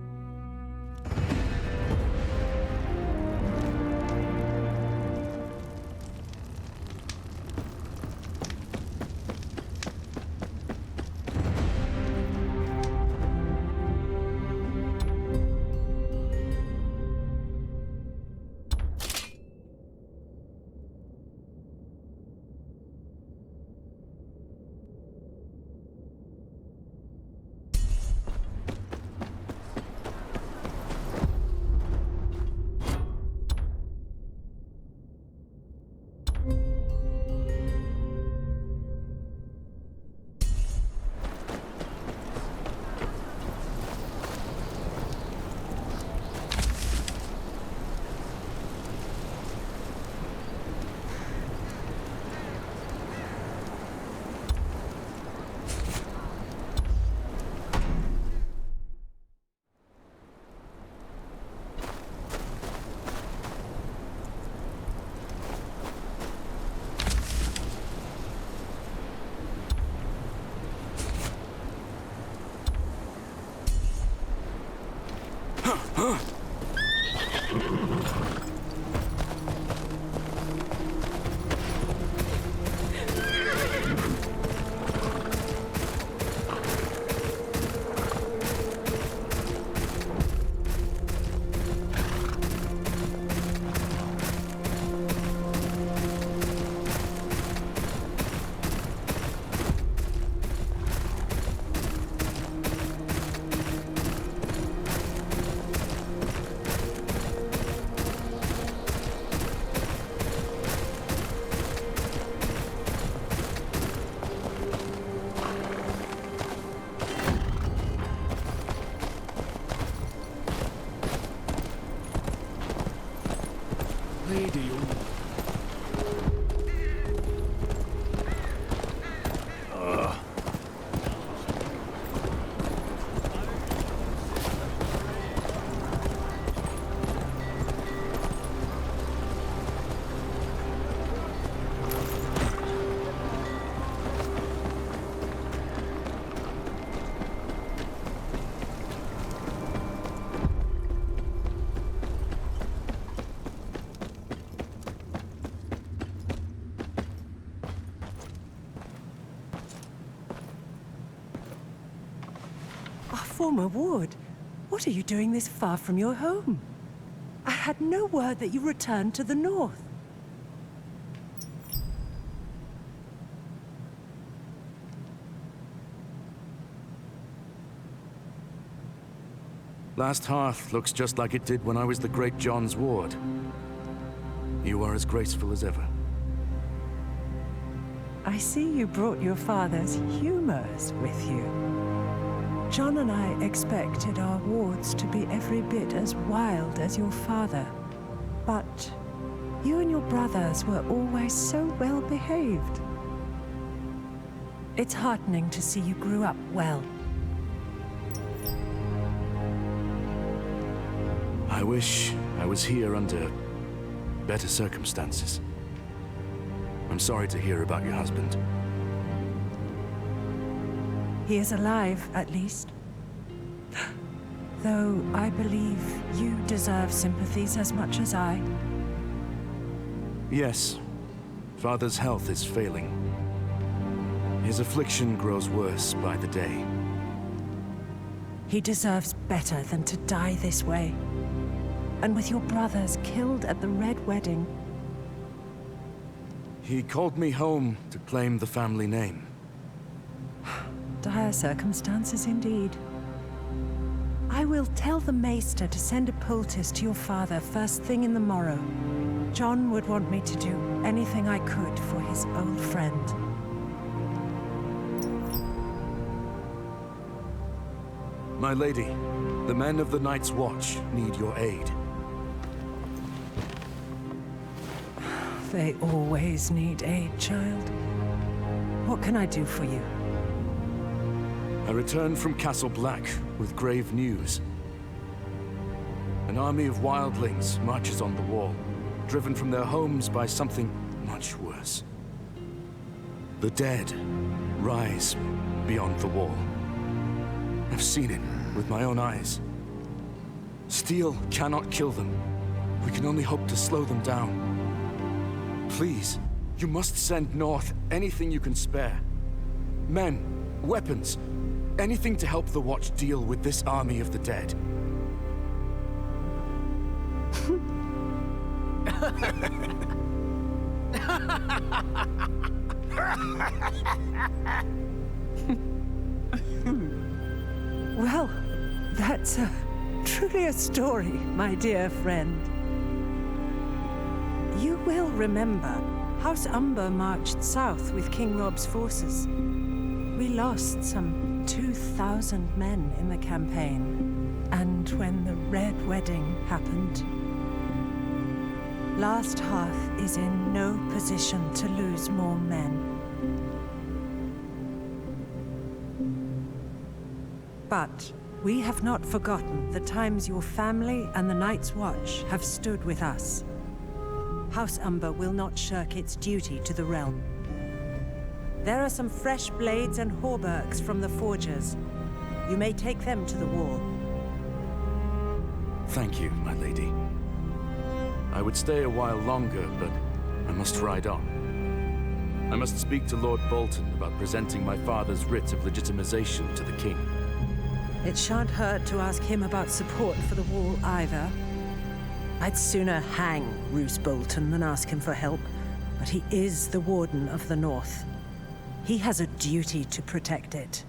Former ward, what are you doing this far from your home? I had no word that you returned to the north. Last Hearth looks just like it did when I was the Great John's ward. You are as graceful as ever. I see you brought your father's humors with you. John and I expected our wards to be every bit as wild as your father. But you and your brothers were always so well behaved. It's heartening to see you grew up well. I wish I was here under better circumstances. I'm sorry to hear about your husband. He is alive, at least. Though I believe you deserve sympathies as much as I. Yes. Father's health is failing. His affliction grows worse by the day. He deserves better than to die this way. And with your brothers killed at the Red Wedding. He called me home to claim the family name. Dire circumstances indeed. I will tell the Maester to send a poultice to your father first thing in the morrow. John would want me to do anything I could for his old friend. My lady, the men of the Night's Watch need your aid. They always need aid, child. What can I do for you? I returned from Castle Black with grave news. An army of wildlings marches on the wall, driven from their homes by something much worse. The dead rise beyond the wall. I've seen it with my own eyes. Steel cannot kill them. We can only hope to slow them down. Please, you must send north anything you can spare. Men, weapons, anything to help the Watch deal with this army of the dead. Well, that's truly a story, my dear friend. You will remember, House Umber marched south with King Rob's forces. We lost some 2,000 men in the campaign. And when the Red Wedding happened, Last Hearth is in no position to lose more men. But we have not forgotten the times your family and the Night's Watch have stood with us. House Umber will not shirk its duty to the realm. There are some fresh blades and hauberks from the forgers. You may take them to the wall. Thank you, my lady. I would stay a while longer, but I must ride on. I must speak to Lord Bolton about presenting my father's writ of legitimization to the king. It shan't hurt to ask him about support for the wall either. I'd sooner hang Roose Bolton than ask him for help, but he is the Warden of the North. He has a duty to protect it.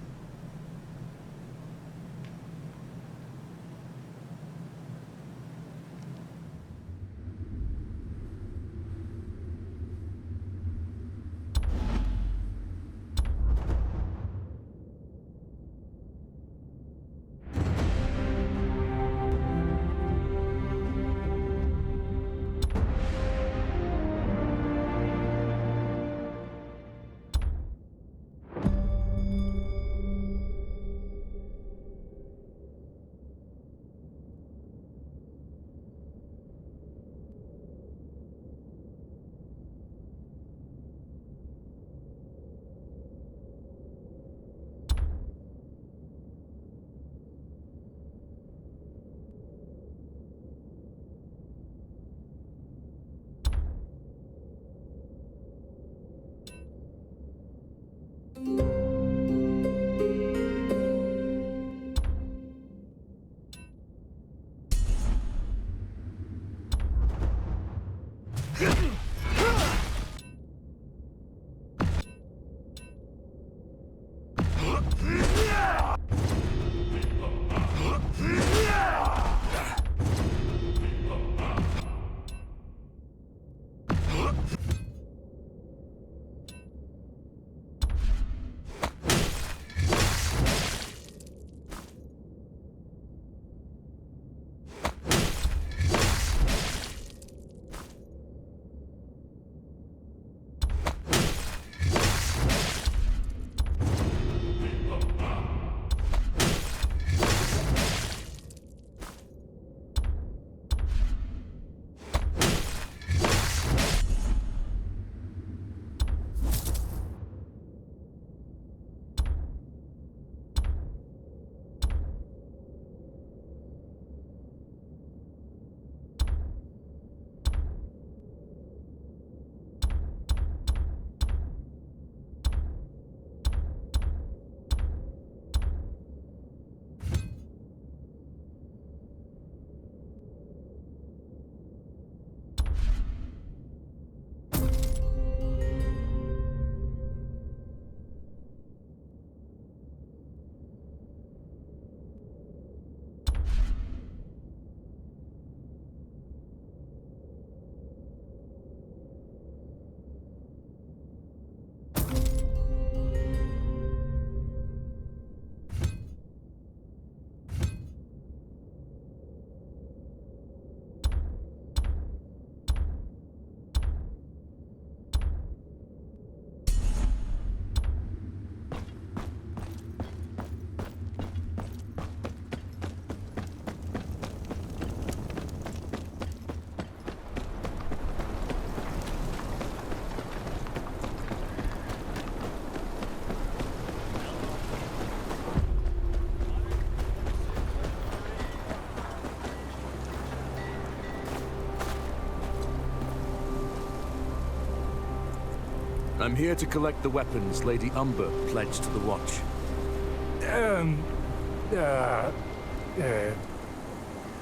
I'm here to collect the weapons Lady Umber pledged to the Watch.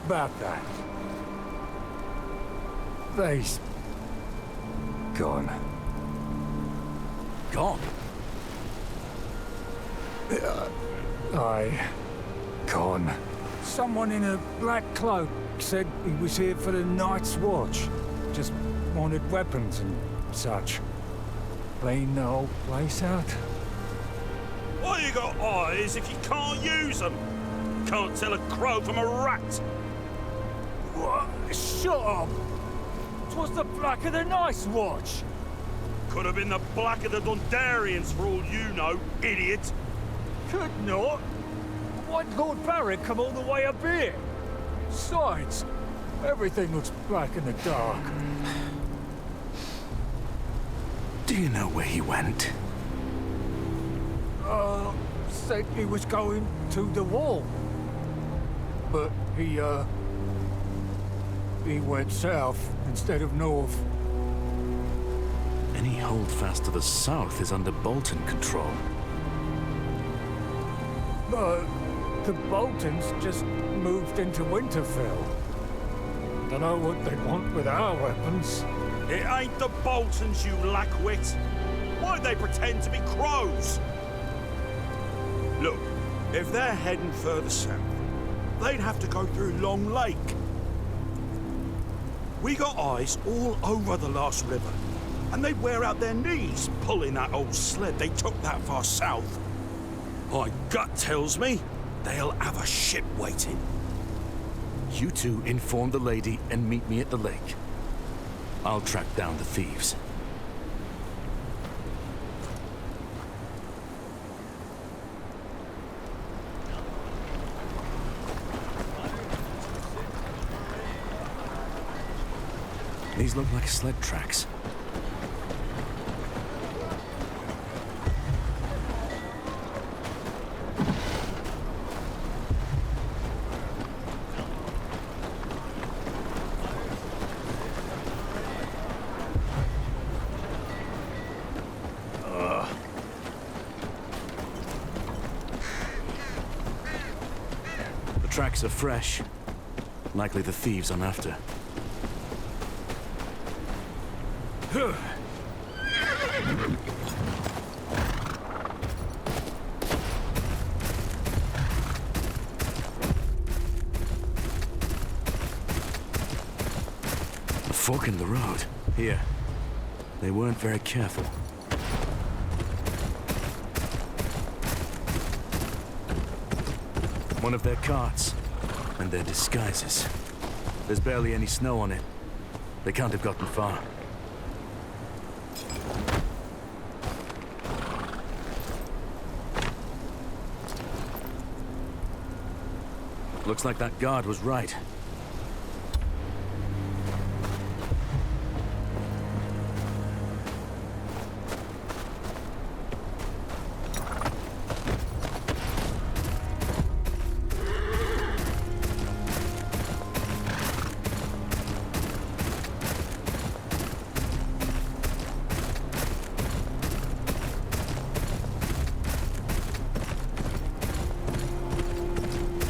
About that. They's gone. Gone? Gone. Someone in a black cloak said he was here for the Night's Watch. Just wanted weapons and such. Clean the whole place out. Why you got eyes if you can't use them? Can't tell a crow from a rat. What? Shut up! 'Twas the Black of the Night's Watch. Could have been the Black of the Dundarians for all you know, idiot. Could not. Why'd Lord Barrick come all the way up here? Besides, everything looks black in the dark. Do you know where he went? Said he was going to the wall. But he went south instead of north. Any holdfast to the south is under Bolton control. But the Boltons just moved into Winterfell. Don't know what they want with our weapons. It ain't the Boltons, you lackwit. Why'd they pretend to be crows? Look, if they're heading further south, they'd have to go through Long Lake. We got eyes all over the last river, and they'd wear out their knees pulling that old sled they took that far south. My gut tells me they'll have a ship waiting. You two inform the lady and meet me at the lake. I'll track down the thieves. These look like sled tracks. The tracks are fresh. Likely the thieves I'm after. A fork in the road. Here. They weren't very careful. One of their carts. And their disguises. There's barely any snow on it. They can't have gotten far. Looks like that guard was right.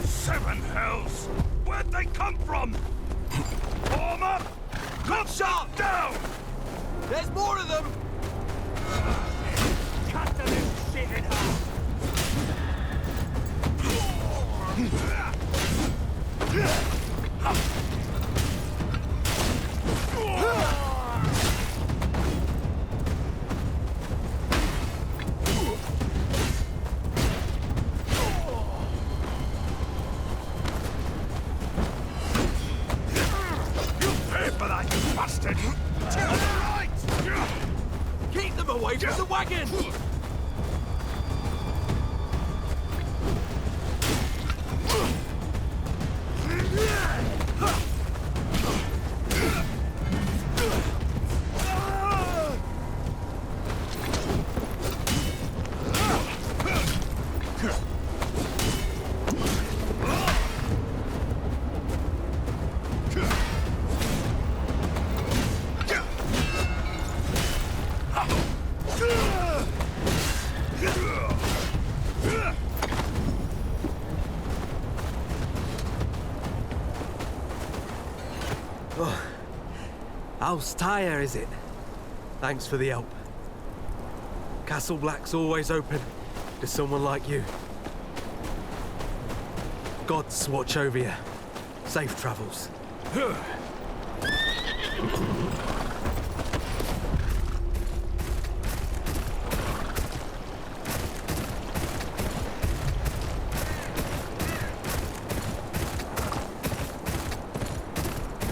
Seven hells! Where'd they come from? Armour! Good shot! Down! There's more of them! Cut this shit in half! You pay for that, you bastard! To the right! House Tyre, is it? Thanks for the help. Castle Black's always open to someone like you. Gods watch over you. Safe travels.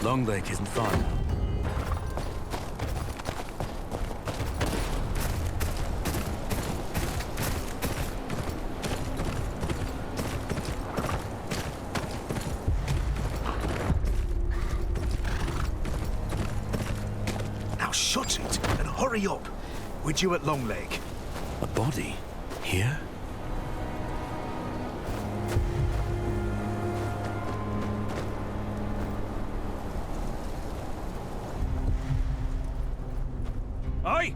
Long Lake isn't far now. Now shut it and hurry up. We're due at Long Lake. A body? Here? Oi!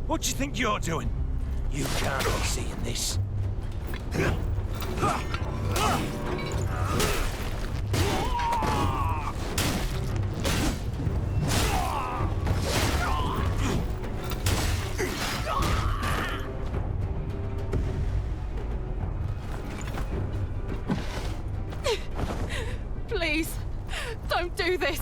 What do you think you're doing? You can't be seeing this. Please, don't do this.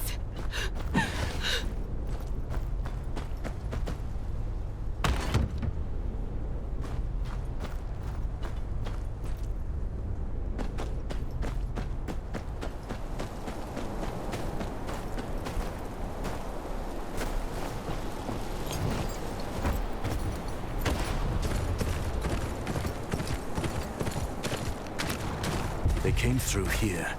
They came through here.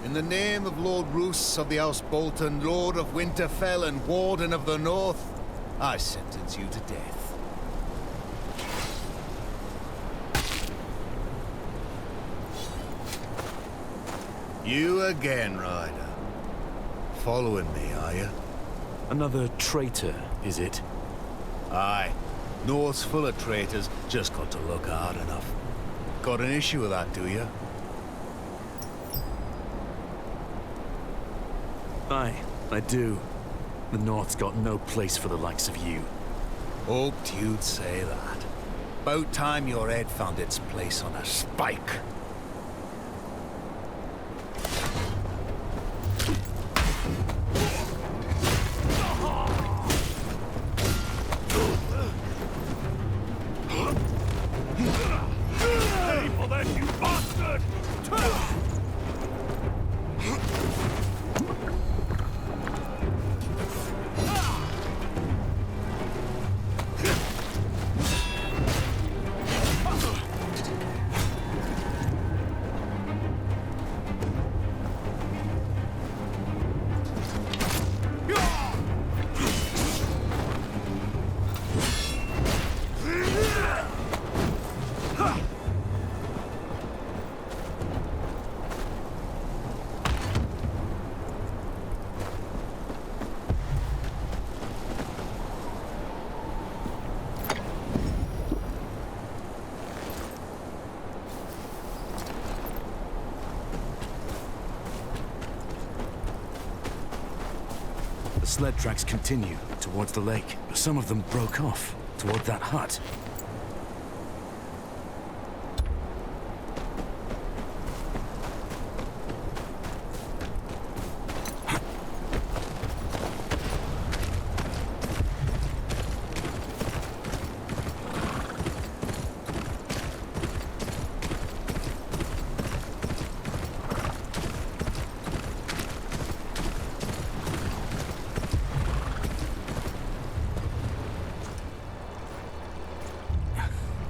In the name of Lord Roos of the House Bolton, Lord of Winterfell and Warden of the North, I sentence you to death. You again, Ryder. Following me, are you? Another traitor, is it? Aye. North's full of traitors, just got to look hard enough. Got an issue with that, do you? Aye, I do. The North's got no place for the likes of you. Hoped you'd say that. About time your head found its place on a spike. The sled tracks continue towards the lake. Some of them broke off toward that hut.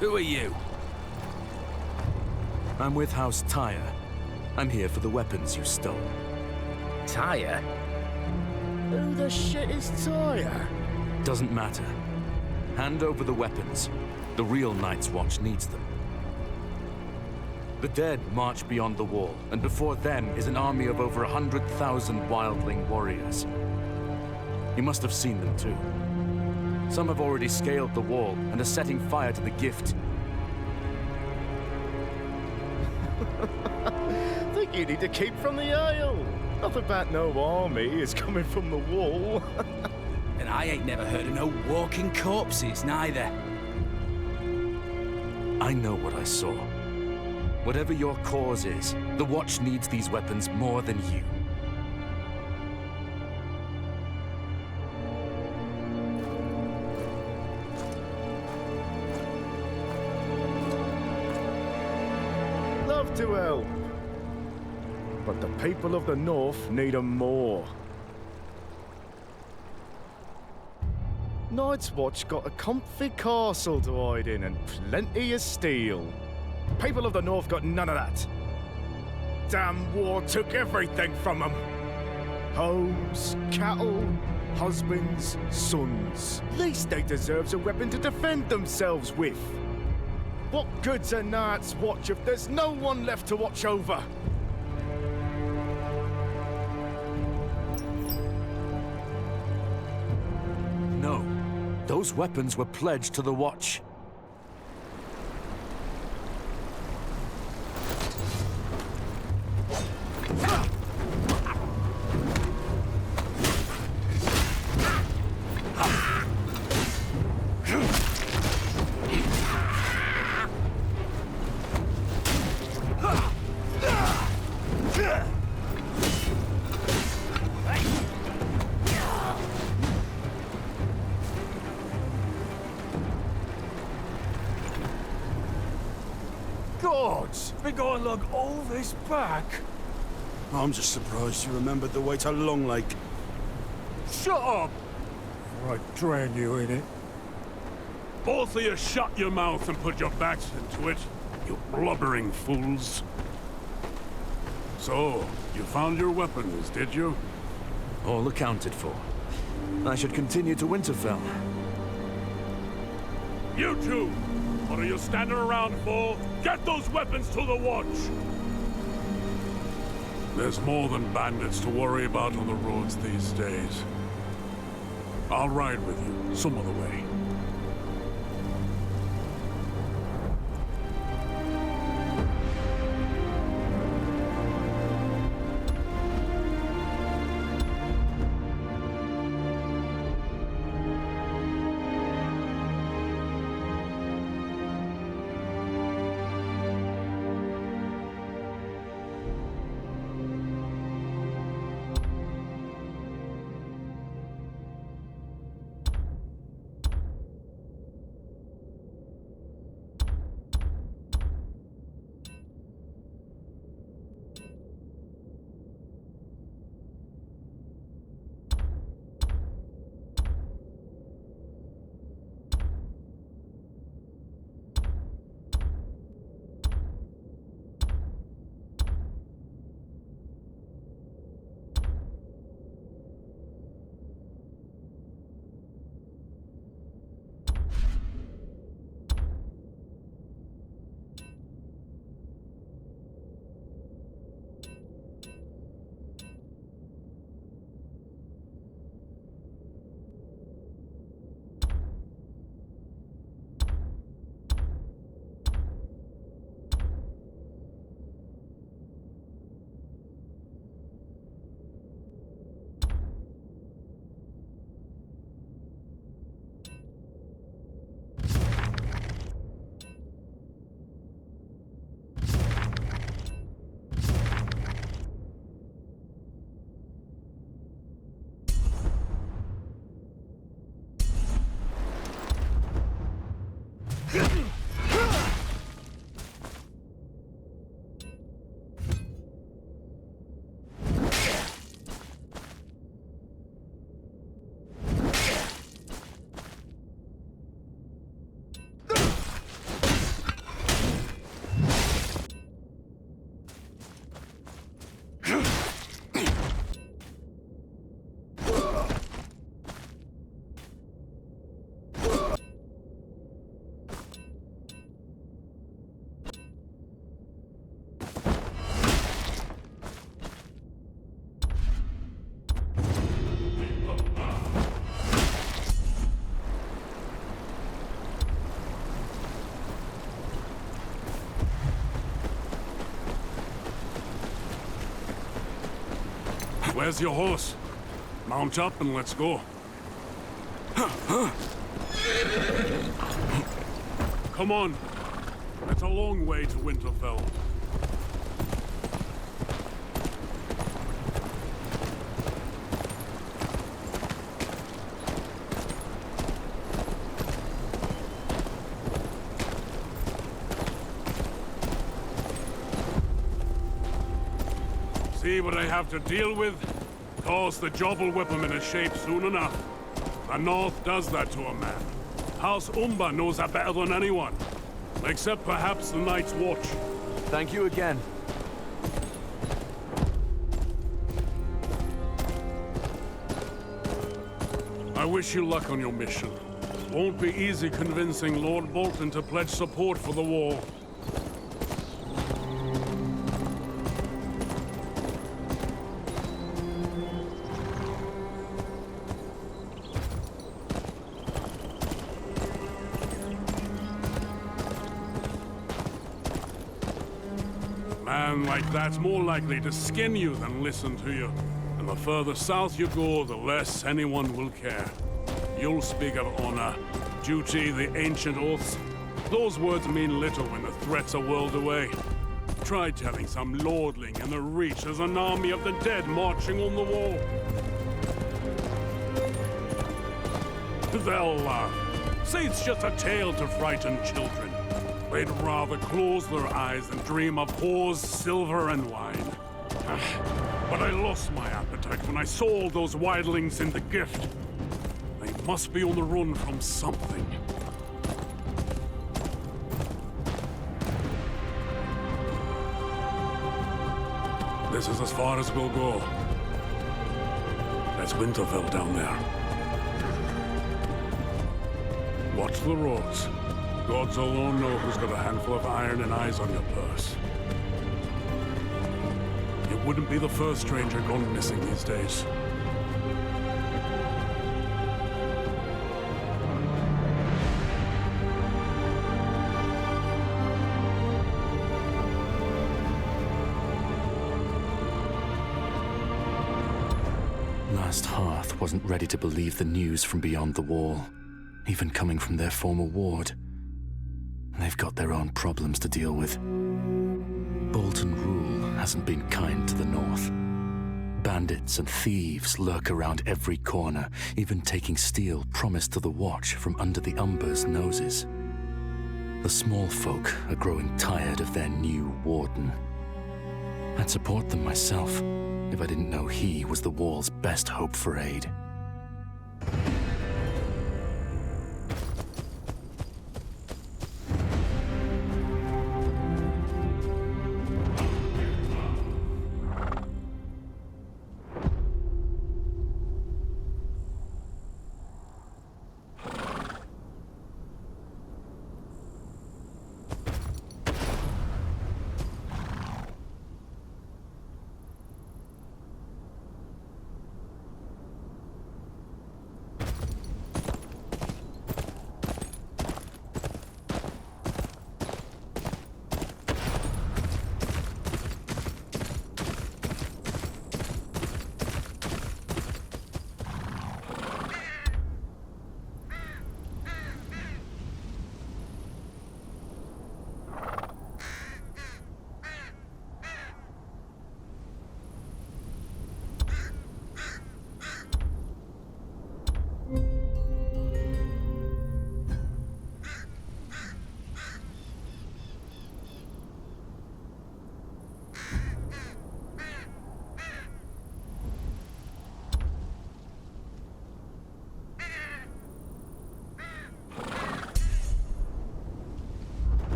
Who are you? I'm with House Tyre. I'm here for the weapons you stole. Tyre? Who the shit is Tyre? Doesn't matter. Hand over the weapons. The real Night's Watch needs them. The dead march beyond the wall, and before them is an army of over 100,000 wildling warriors. You must have seen them too. Some have already scaled the wall and are setting fire to the gift. Think you need to keep from the Isle. Nothing about no army is coming from the wall. And I ain't never heard of no walking corpses, neither. I know what I saw. Whatever your cause is, the Watch needs these weapons more than you. Love to help. But the people of the North need 'em more. Night's Watch got a comfy castle to hide in and plenty of steel. People of the North got none of that. Damn war took everything from them. Homes, cattle, husbands, sons. Least they deserves a weapon to defend themselves with. What good's a Night's Watch if there's no one left to watch over? No. Those weapons were pledged to the Watch. Gods, been going look all this back. I'm just surprised you remembered the way to Long Lake. Shut up! Or I drown you in it. Both of you shut your mouth and put your backs into it, you blubbering fools. So, you found your weapons, did you? All accounted for. I should continue to Winterfell. You two! What are you standing around for? Get those weapons to the Watch! There's more than bandits to worry about on the roads these days. I'll ride with you some other way. Where's your horse? Mount up and let's go. Come on. It's a long way to Winterfell. See what I have to deal with? Of course, the job will whip him into shape soon enough. The North does that to a man. House Umber knows that better than anyone. Except perhaps the Night's Watch. Thank you again. I wish you luck on your mission. Won't be easy convincing Lord Bolton to pledge support for the war. Man like that's more likely to skin you than listen to you. And the further south you go, the less anyone will care. You'll speak of honor, duty, the ancient oaths. Those words mean little when the threats are whirled away. Try telling some lordling in the Reach there's an army of the dead marching on the wall. They'll laugh. Say it's just a tale to frighten children. They'd rather close their eyes than dream of whores, silver, and wine. But I lost my appetite when I saw all those wildlings in the gift. They must be on the run from something. This is as far as we'll go. That's Winterfell down there. Watch the roads. Gods alone know who's got a handful of iron and eyes on your purse. You wouldn't be the first stranger gone missing these days. Last Hearth wasn't ready to believe the news from beyond the wall, even coming from their former ward. They've got their own problems to deal with. Bolton rule hasn't been kind to the North. Bandits and thieves lurk around every corner, even taking steel promised to the Watch from under the Umber's noses. The small folk are growing tired of their new warden. I'd support them myself if I didn't know he was the Wall's best hope for aid.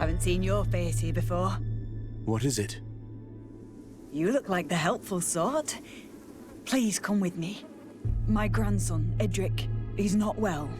Haven't seen your face here before. What is it? You look like the helpful sort. Please come with me. My grandson, Edric, he's not well.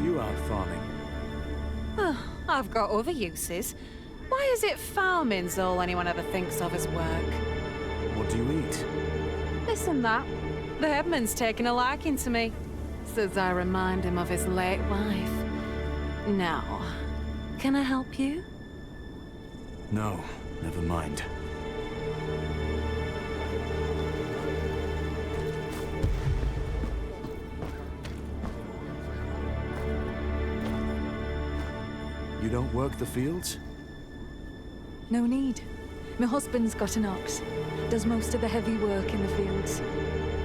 You out farming? I've got other uses. Why is it farming's all anyone ever thinks of as work? What do you eat? This and that. The headman's taken a liking to me. Says I remind him of his late wife. Now, can I help you? No, never mind. You don't work the fields? No need. My husband's got an ox. Does most of the heavy work in the fields.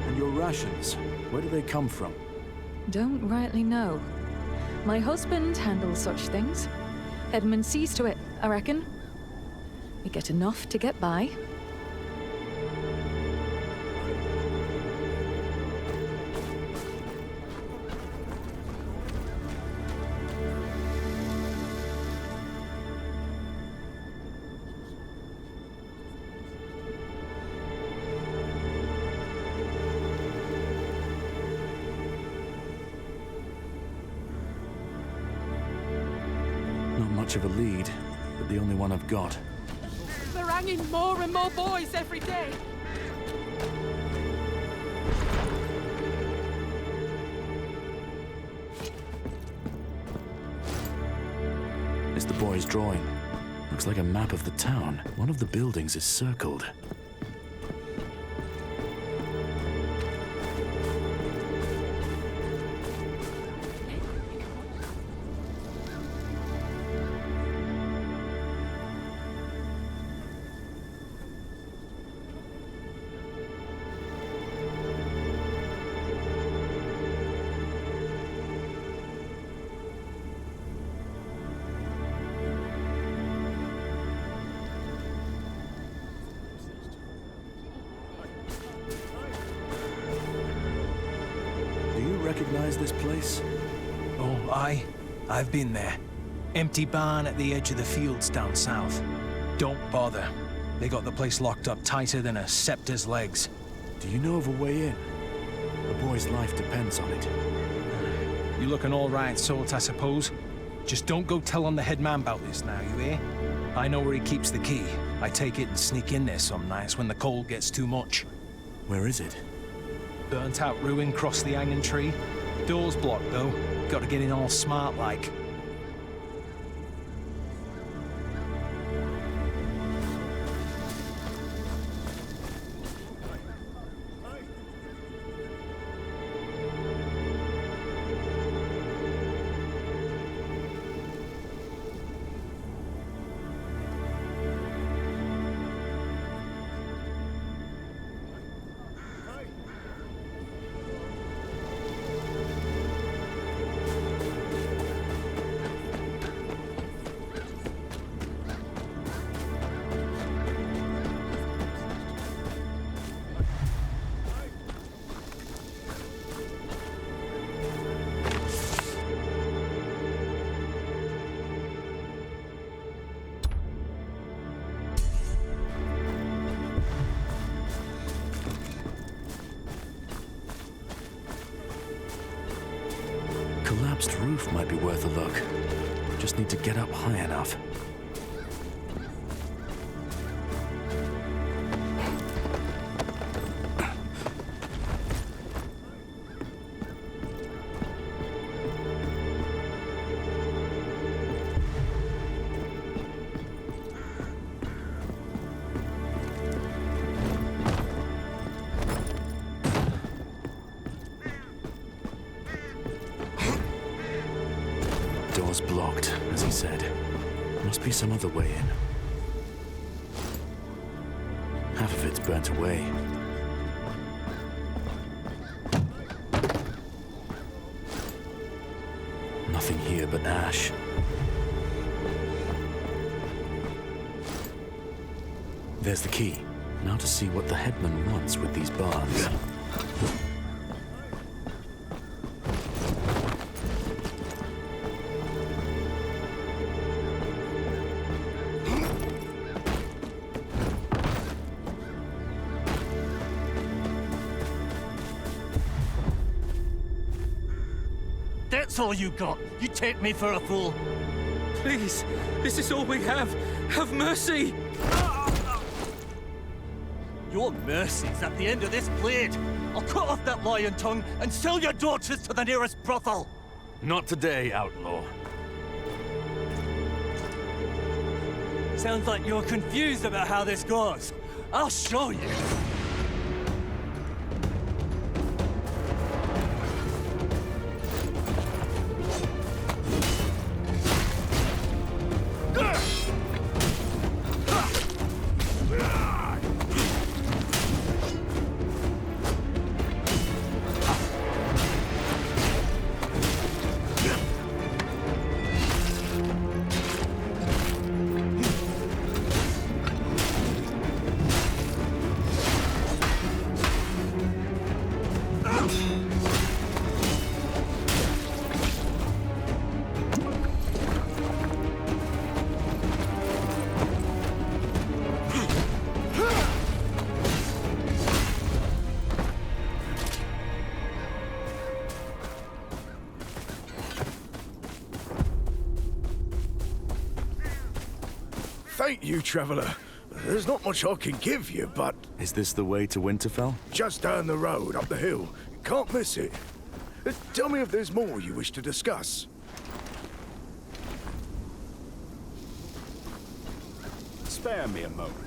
And your rations, where do they come from? Don't rightly know. My husband handles such things. Edmund sees to it, I reckon. We get enough to get by. Not much of a lead, but the only one I've got. They're hanging more and more boys every day. It's the boy's drawing. Looks like a map of the town. One of the buildings is circled. Recognize this place? Oh, aye. I've been there. Empty barn at the edge of the fields down south. Don't bother. They got the place locked up tighter than a scepter's legs. Do you know of a way in? The boy's life depends on it. You looking all right, Salt, I suppose? Just don't go tell on the head man about this now, you hear? I know where he keeps the key. I take it and sneak in there some nights when the cold gets too much. Where is it? Burnt out ruin cross the hanging tree. Door's blocked, though. Gotta get in all smart like. collapsed roof might be worth a look. Just need to get up high enough. Door's blocked, as he said. Must be some other way in. Half of it's burnt away. Nothing here but ash. There's the key. Now to see what the headman wants with these barns. That's all you got. You take me for a fool. Please, this is all we have. Have mercy! Your mercy's at the end of this blade. I'll cut off that lion tongue and sell your daughters to the nearest brothel. Not today, outlaw. Sounds like you're confused about how this goes. I'll show you. Thank you, traveller. There's not much I can give you, but... Is this the way to Winterfell? Just down the road, up the hill. Can't miss it. Tell me if there's more you wish to discuss. Spare me a moment.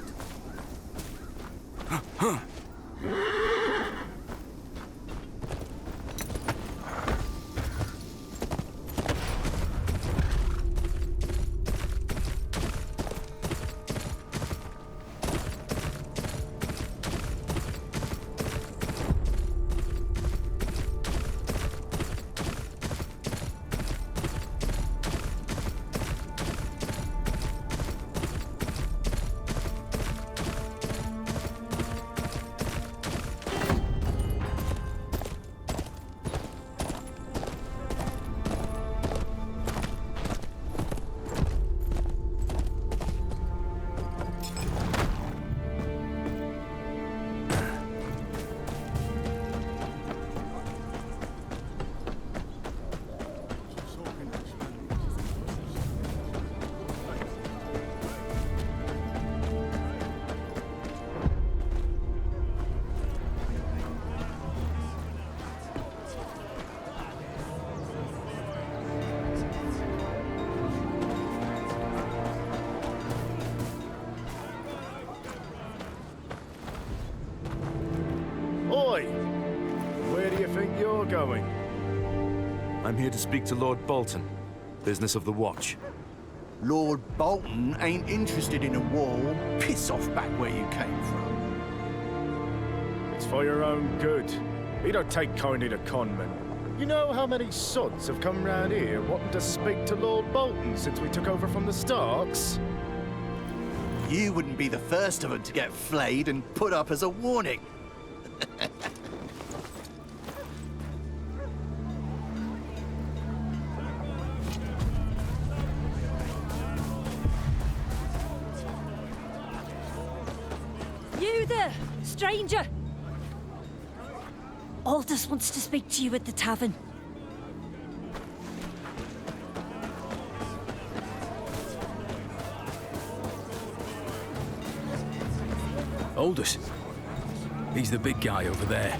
Oi! Where do you think you're going? I'm here to speak to Lord Bolton. Business of the Watch. Lord Bolton ain't interested in a war. Piss off back where you came from. It's for your own good. We don't take kindly to conmen. You know how many sods have come round here wanting to speak to Lord Bolton since we took over from the Starks? You wouldn't be the first of them to get flayed and put up as a warning. You there, stranger! Aldous wants to speak to you at the tavern. Aldous. He's the big guy over there.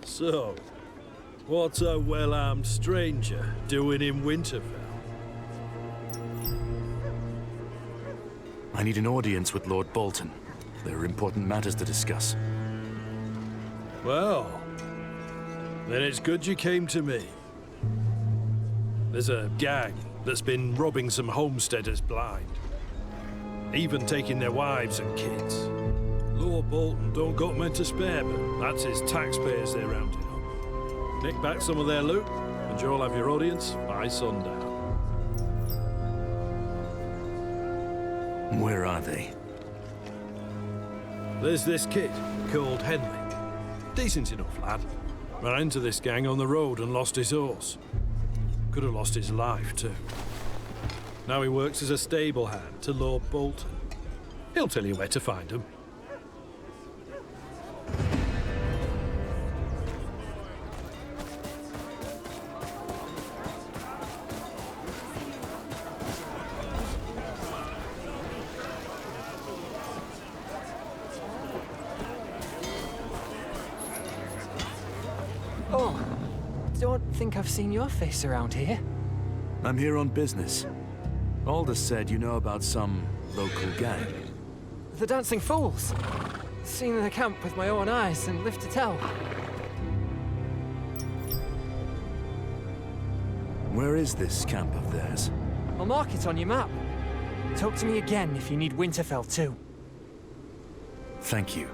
So, what's a well-armed stranger doing in Winterfell? I need an audience with Lord Bolton. There are important matters to discuss. Well, then it's good you came to me. There's a gang that's been robbing some homesteaders blind. Even taking their wives and kids. Lord Bolton don't got men to spare, but that's his taxpayers they're rounding up. Nick back some of their loot, and you'll have your audience by sundown. Where are they? There's this kid called Henley. Decent enough lad. Ran into this gang on the road and lost his horse. Could have lost his life too. Now he works as a stable hand to Lord Bolton. He'll tell you where to find him. Oh, don't think I've seen your face around here. I'm here on business. Aldous said you know about some local gang. The Dancing Fools. Seen the camp with my own eyes and live to tell. Where is this camp of theirs? I'll mark it on your map. Talk to me again if you need Winterfell too. Thank you.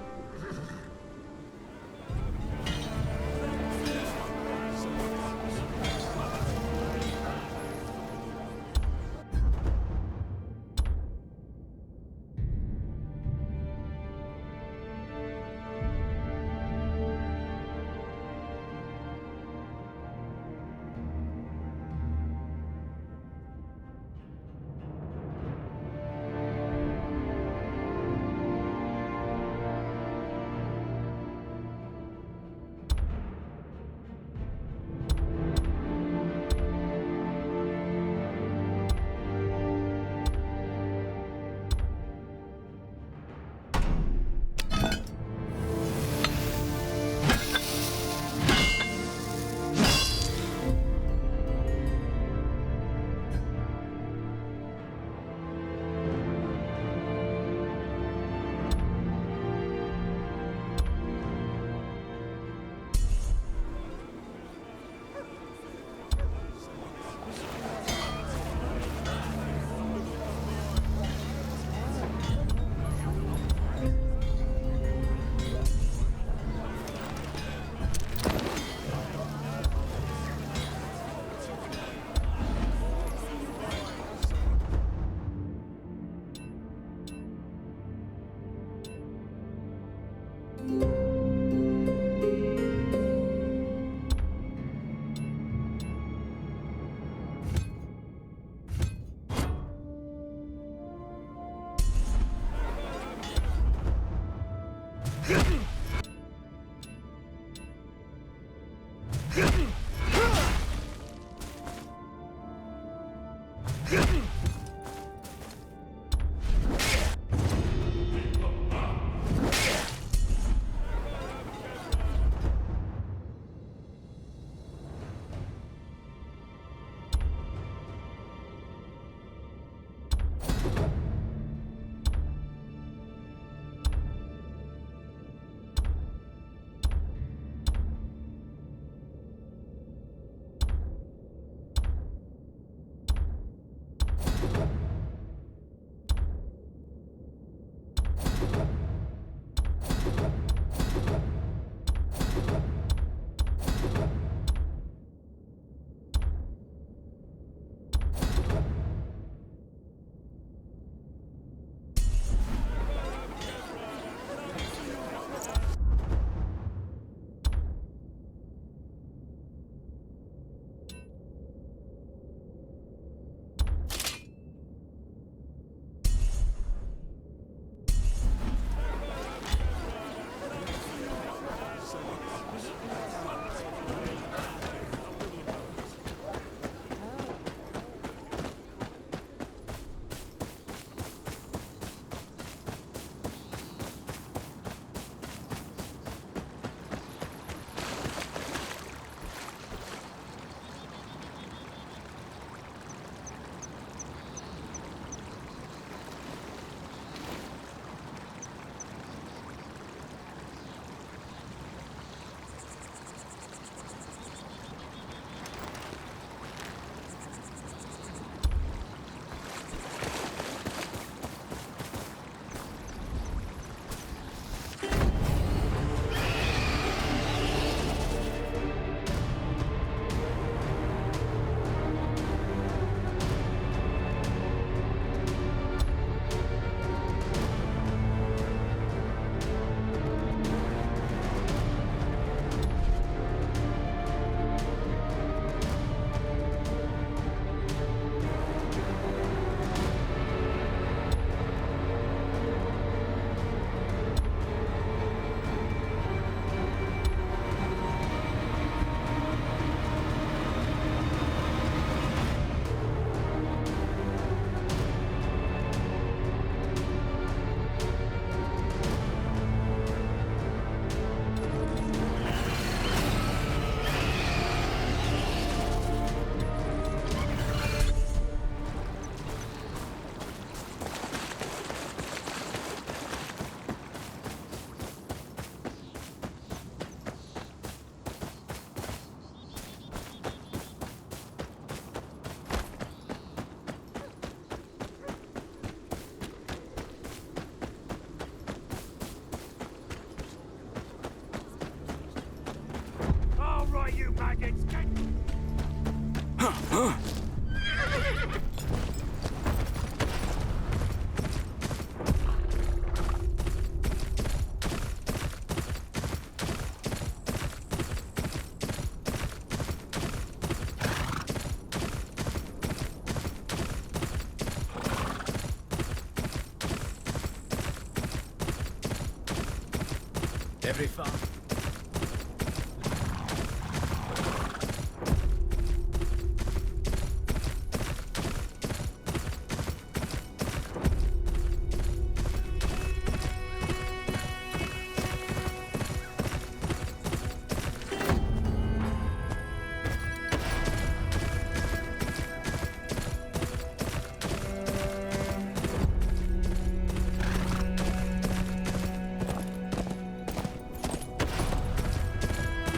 Every farm.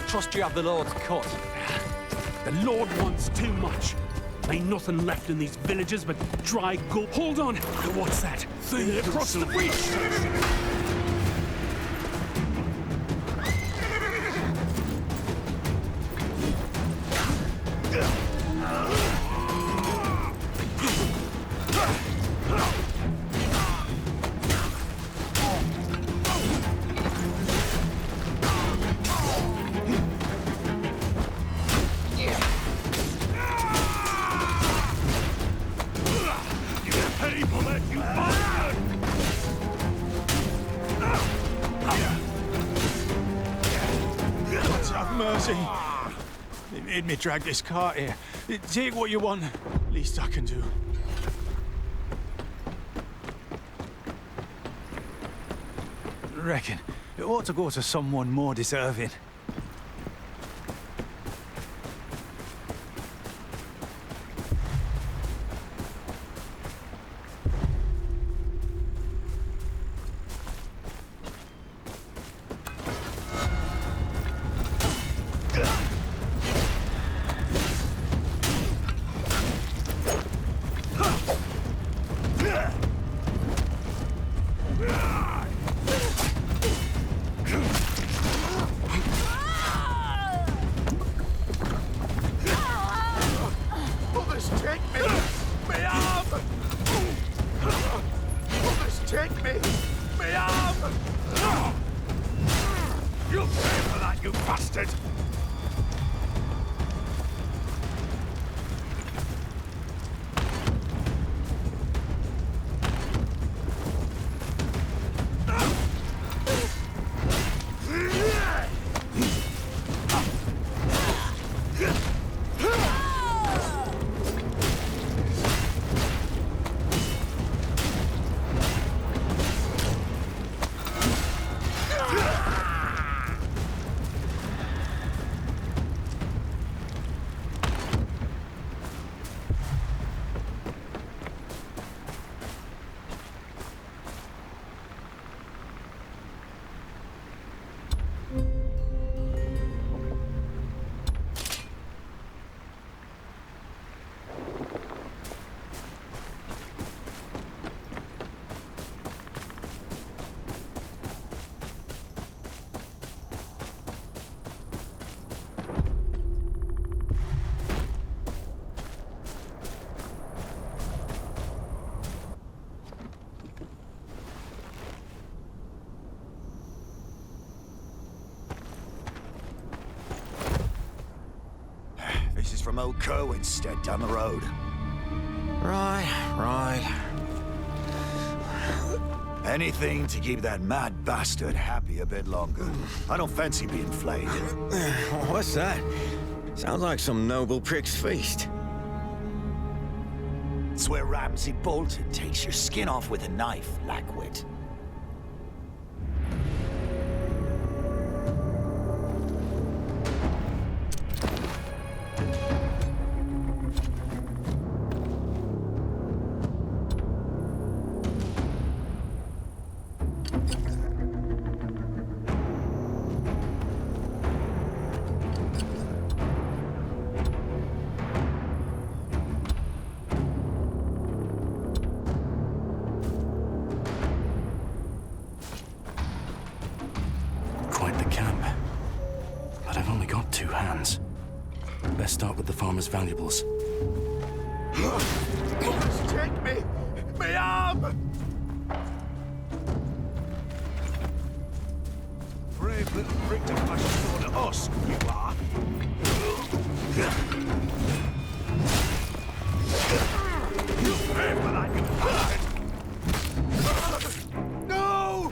Trust you have the Lord's cut. The Lord wants too much. Ain't nothing left in these villages but dry gulp. Hold on! What's that? Thing across the breach! Mercy. They made me drag this cart here. Take what you want. Least I can do. Reckon it ought to go to someone more deserving. Take me! Me arm! You'll pay for that, you bastard! This is from old Kerwinstead down the road. Right. Anything to keep that mad bastard happy a bit longer. I don't fancy being flayed. What's that? Sounds like some noble prick's feast. It's where Ramsay Bolton takes your skin off with a knife, Lackwit. Best start with the farmer's valuables. Take me! My arm! Brave little prick to flash a sword at us, you are. You pay for that, you bastard! No!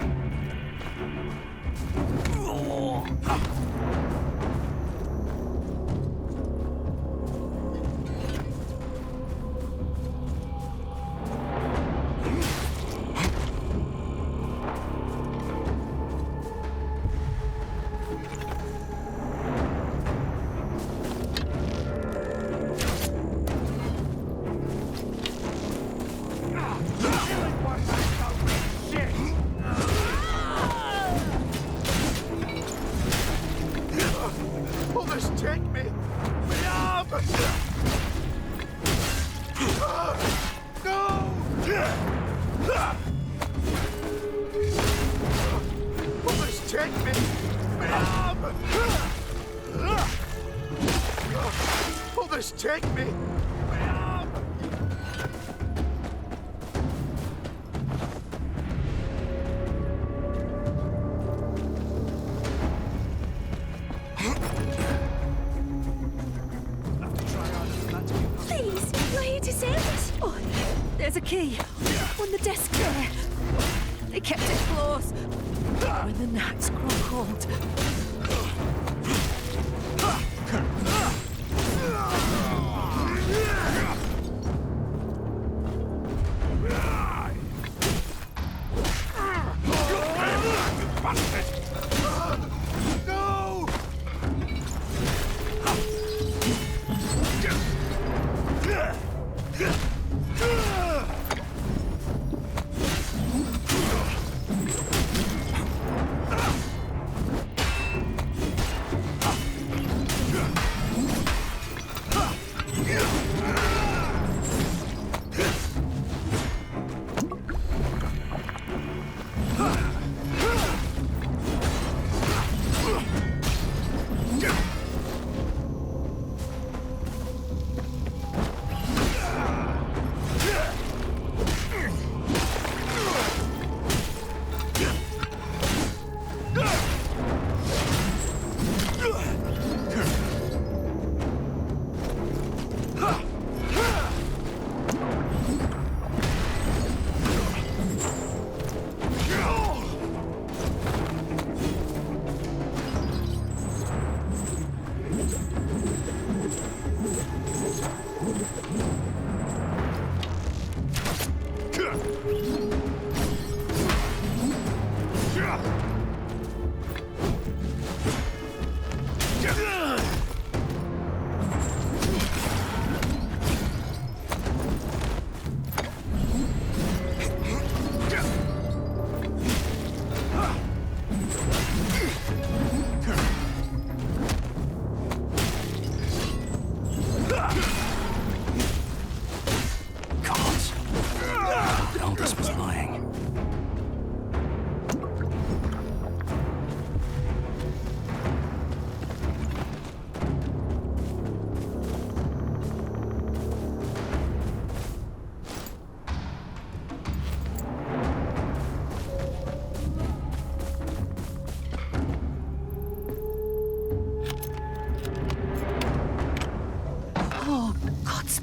Take me! My arm! No! Almost take me! My arm! Almost take me! My arm! There's a key on the desk there. They kept it close when the nights grow cold.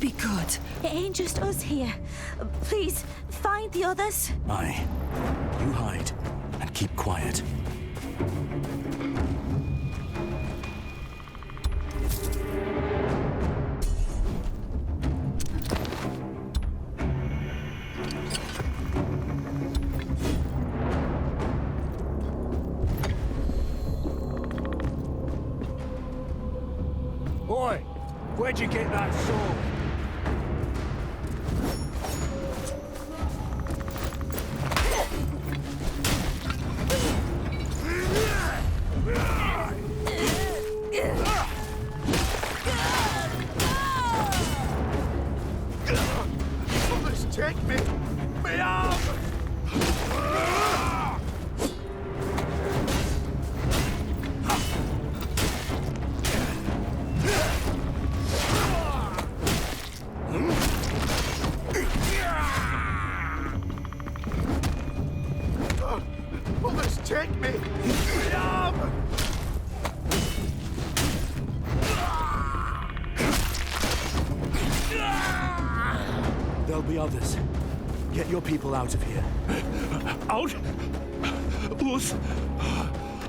Be good. It ain't just us here. Please, find the others. Aye. You hide and keep quiet. Oi! Where'd you get that sword? Take me! My arm! There'll be others. Get your people out of here. Out? Us?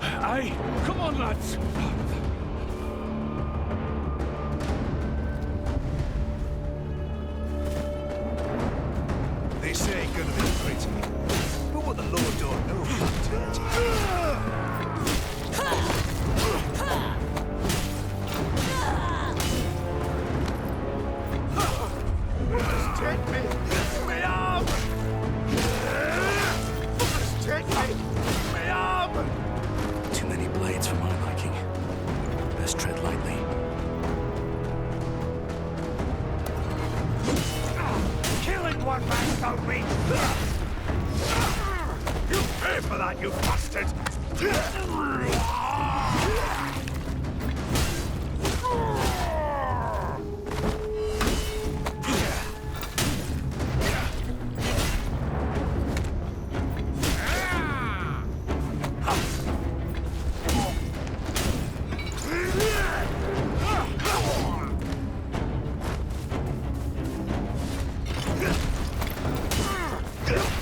Aye, come on, lads. This ain't gonna be pretty. But what the Lord don't know about take me! My arm! Take me! My arm! Too many blades for my liking. Best tread lightly. Killing one man don't mean... You pay for that, you bastard!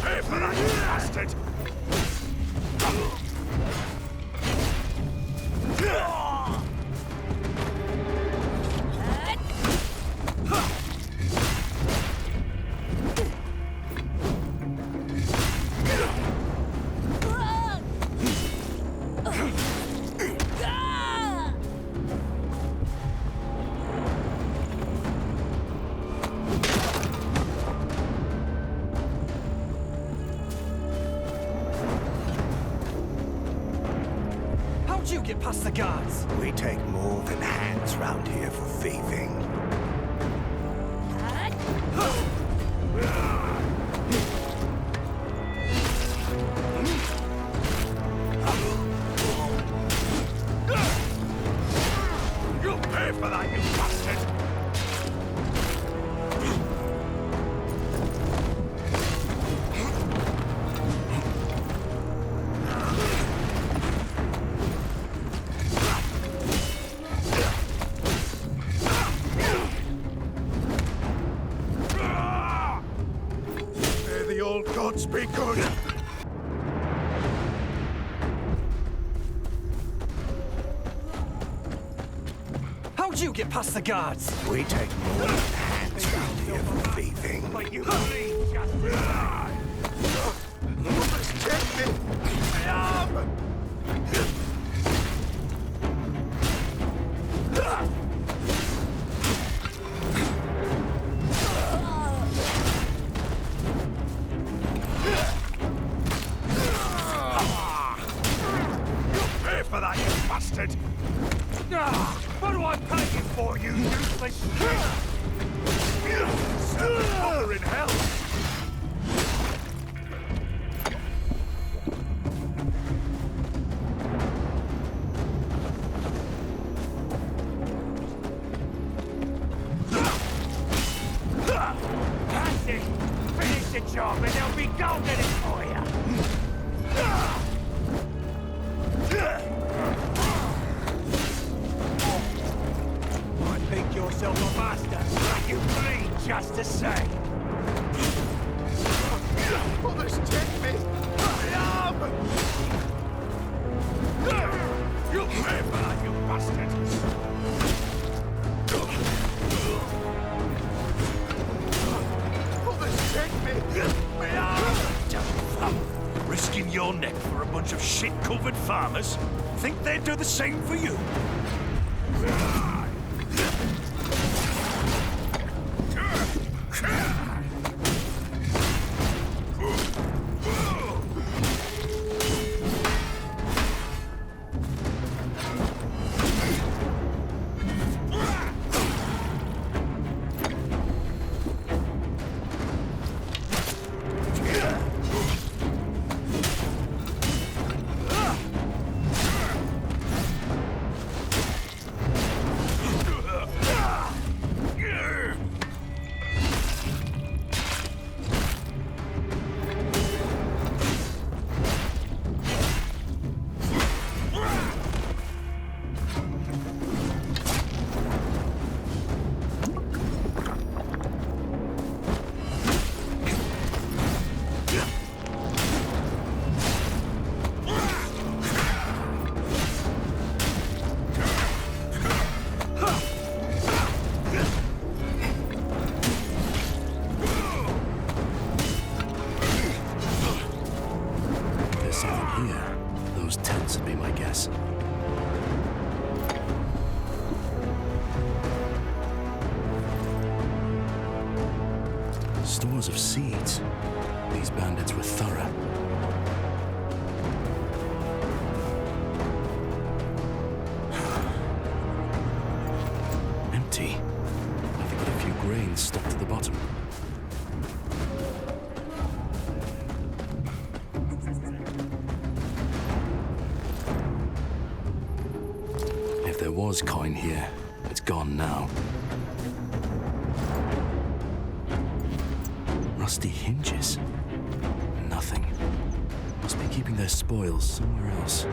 Pay for that, you bastard! How'd you get past the guards? We take more than hands round here for thieving. You'll pay for that, you bastard! May the old gods be good! How'd you get past the guards? We take more than hands round here for thieving. But you bleed just take me! My arm! You'll pay for that, you bastard! What do I pay you for, you useless shit? Stand over in hell! That's it! Finish the job and there'll be gold in it for you! I think yourself a master, but you bleed just the same! Others take me! My arm! You'll pay for that, you bastard! Others take me! My arm! Risking your neck for a bunch of shit-covered farmers? Think they'd do the same for you? tents would be my guess. Stores of seeds. These bandits were thorough. Empty. Nothing but a few grains stuck to the bottom. If there was coin here, it's gone now. Rusty hinges. Nothing. Must be keeping their spoils somewhere else.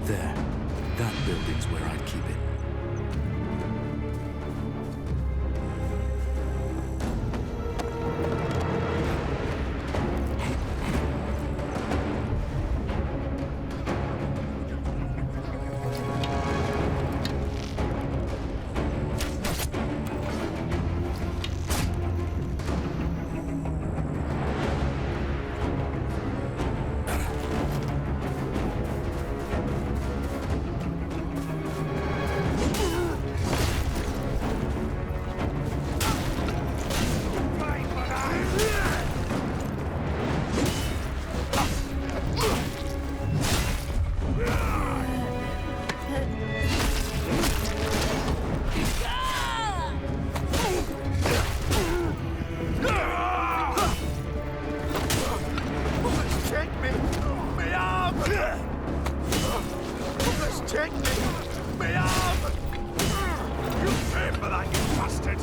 There. That building's where I'd keep it. Take me! Me arm! You pay for that, you bastard!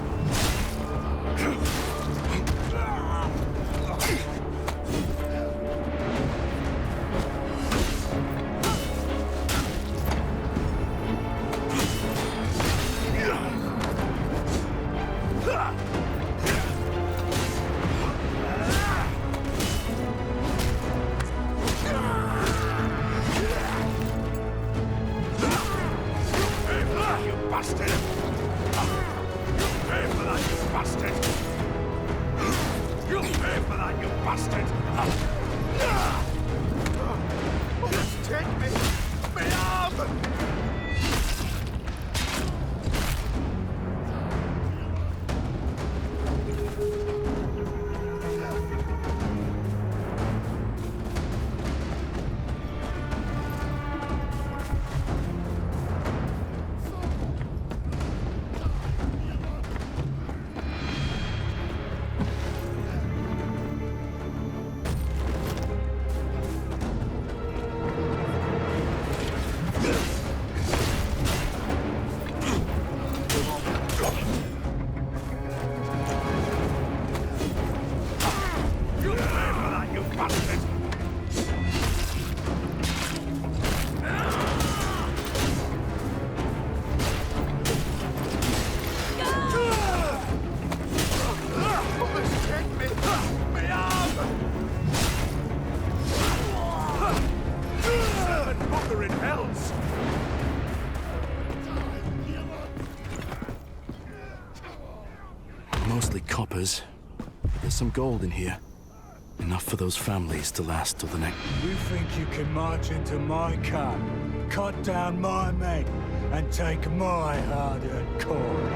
Mostly coppers. But there's some gold in here. Enough for those families to last till the next. You think you can march into my camp, cut down my men, and take my hard-earned coin?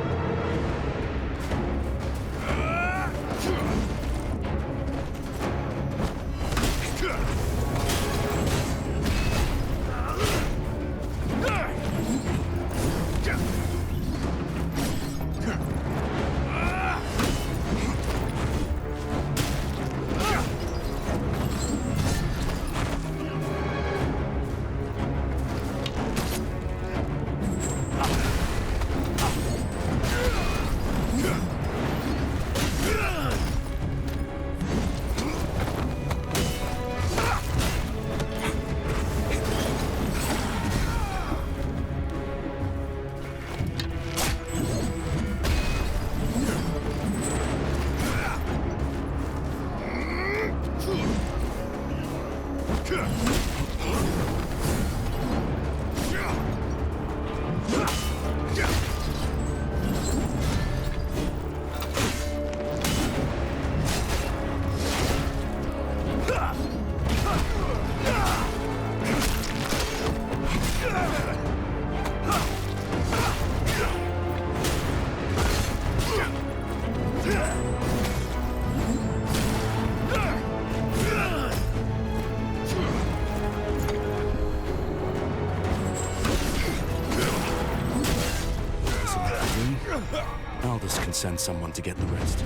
Aldous can send someone to get the rest.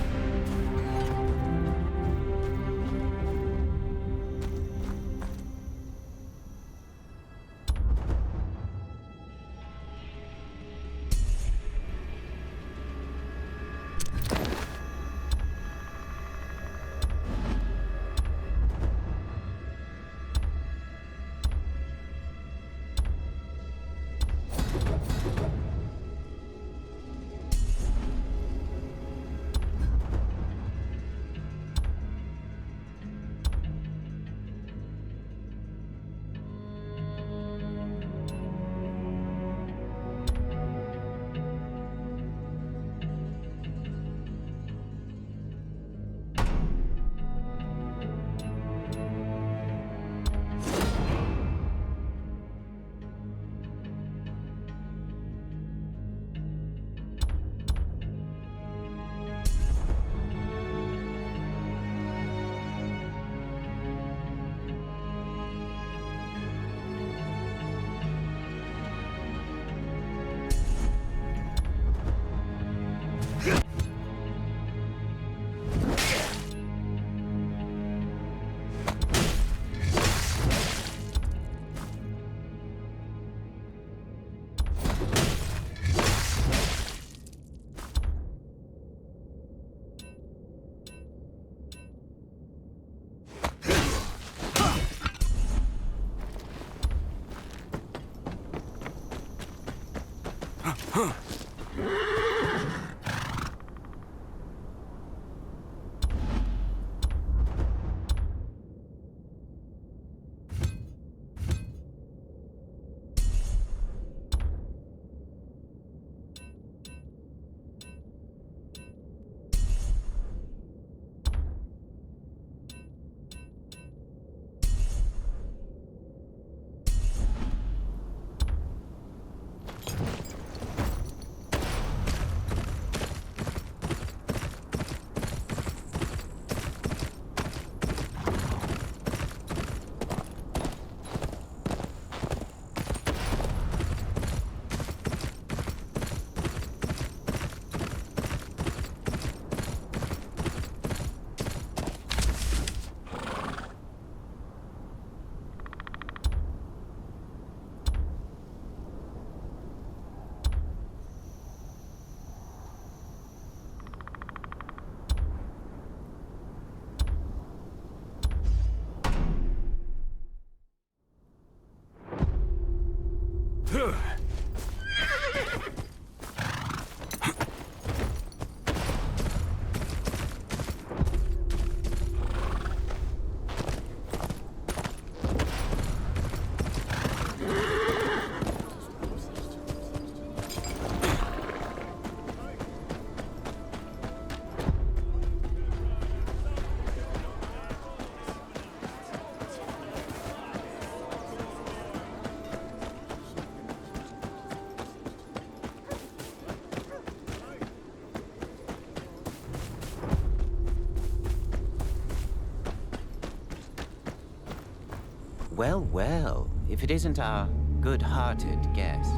Well, well, if it isn't our good-hearted guest.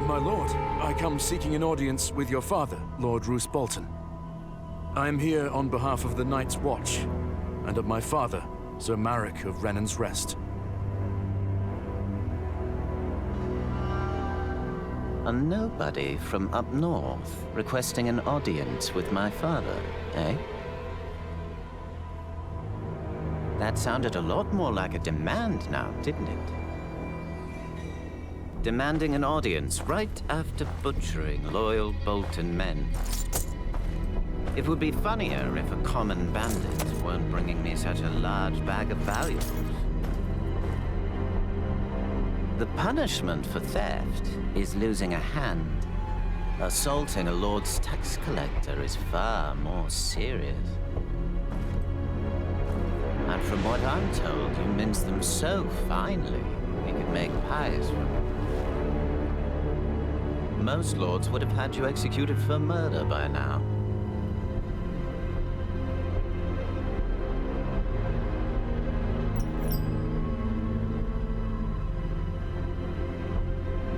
My lord, I come seeking an audience with your father, Lord Roose Bolton. I am here on behalf of the Night's Watch, and of my father, Sir Marek of Renan's Rest. A nobody from up north requesting an audience with my father, eh? That sounded a lot more like a demand now, didn't it? Demanding an audience right after butchering loyal Bolton men. It would be funnier if a common bandit weren't bringing me such a large bag of valuables. The punishment for theft is losing a hand. Assaulting a lord's tax collector is far more serious. And from what I'm told, you mince them so finely, we could make pies from them. Most lords would have had you executed for murder by now.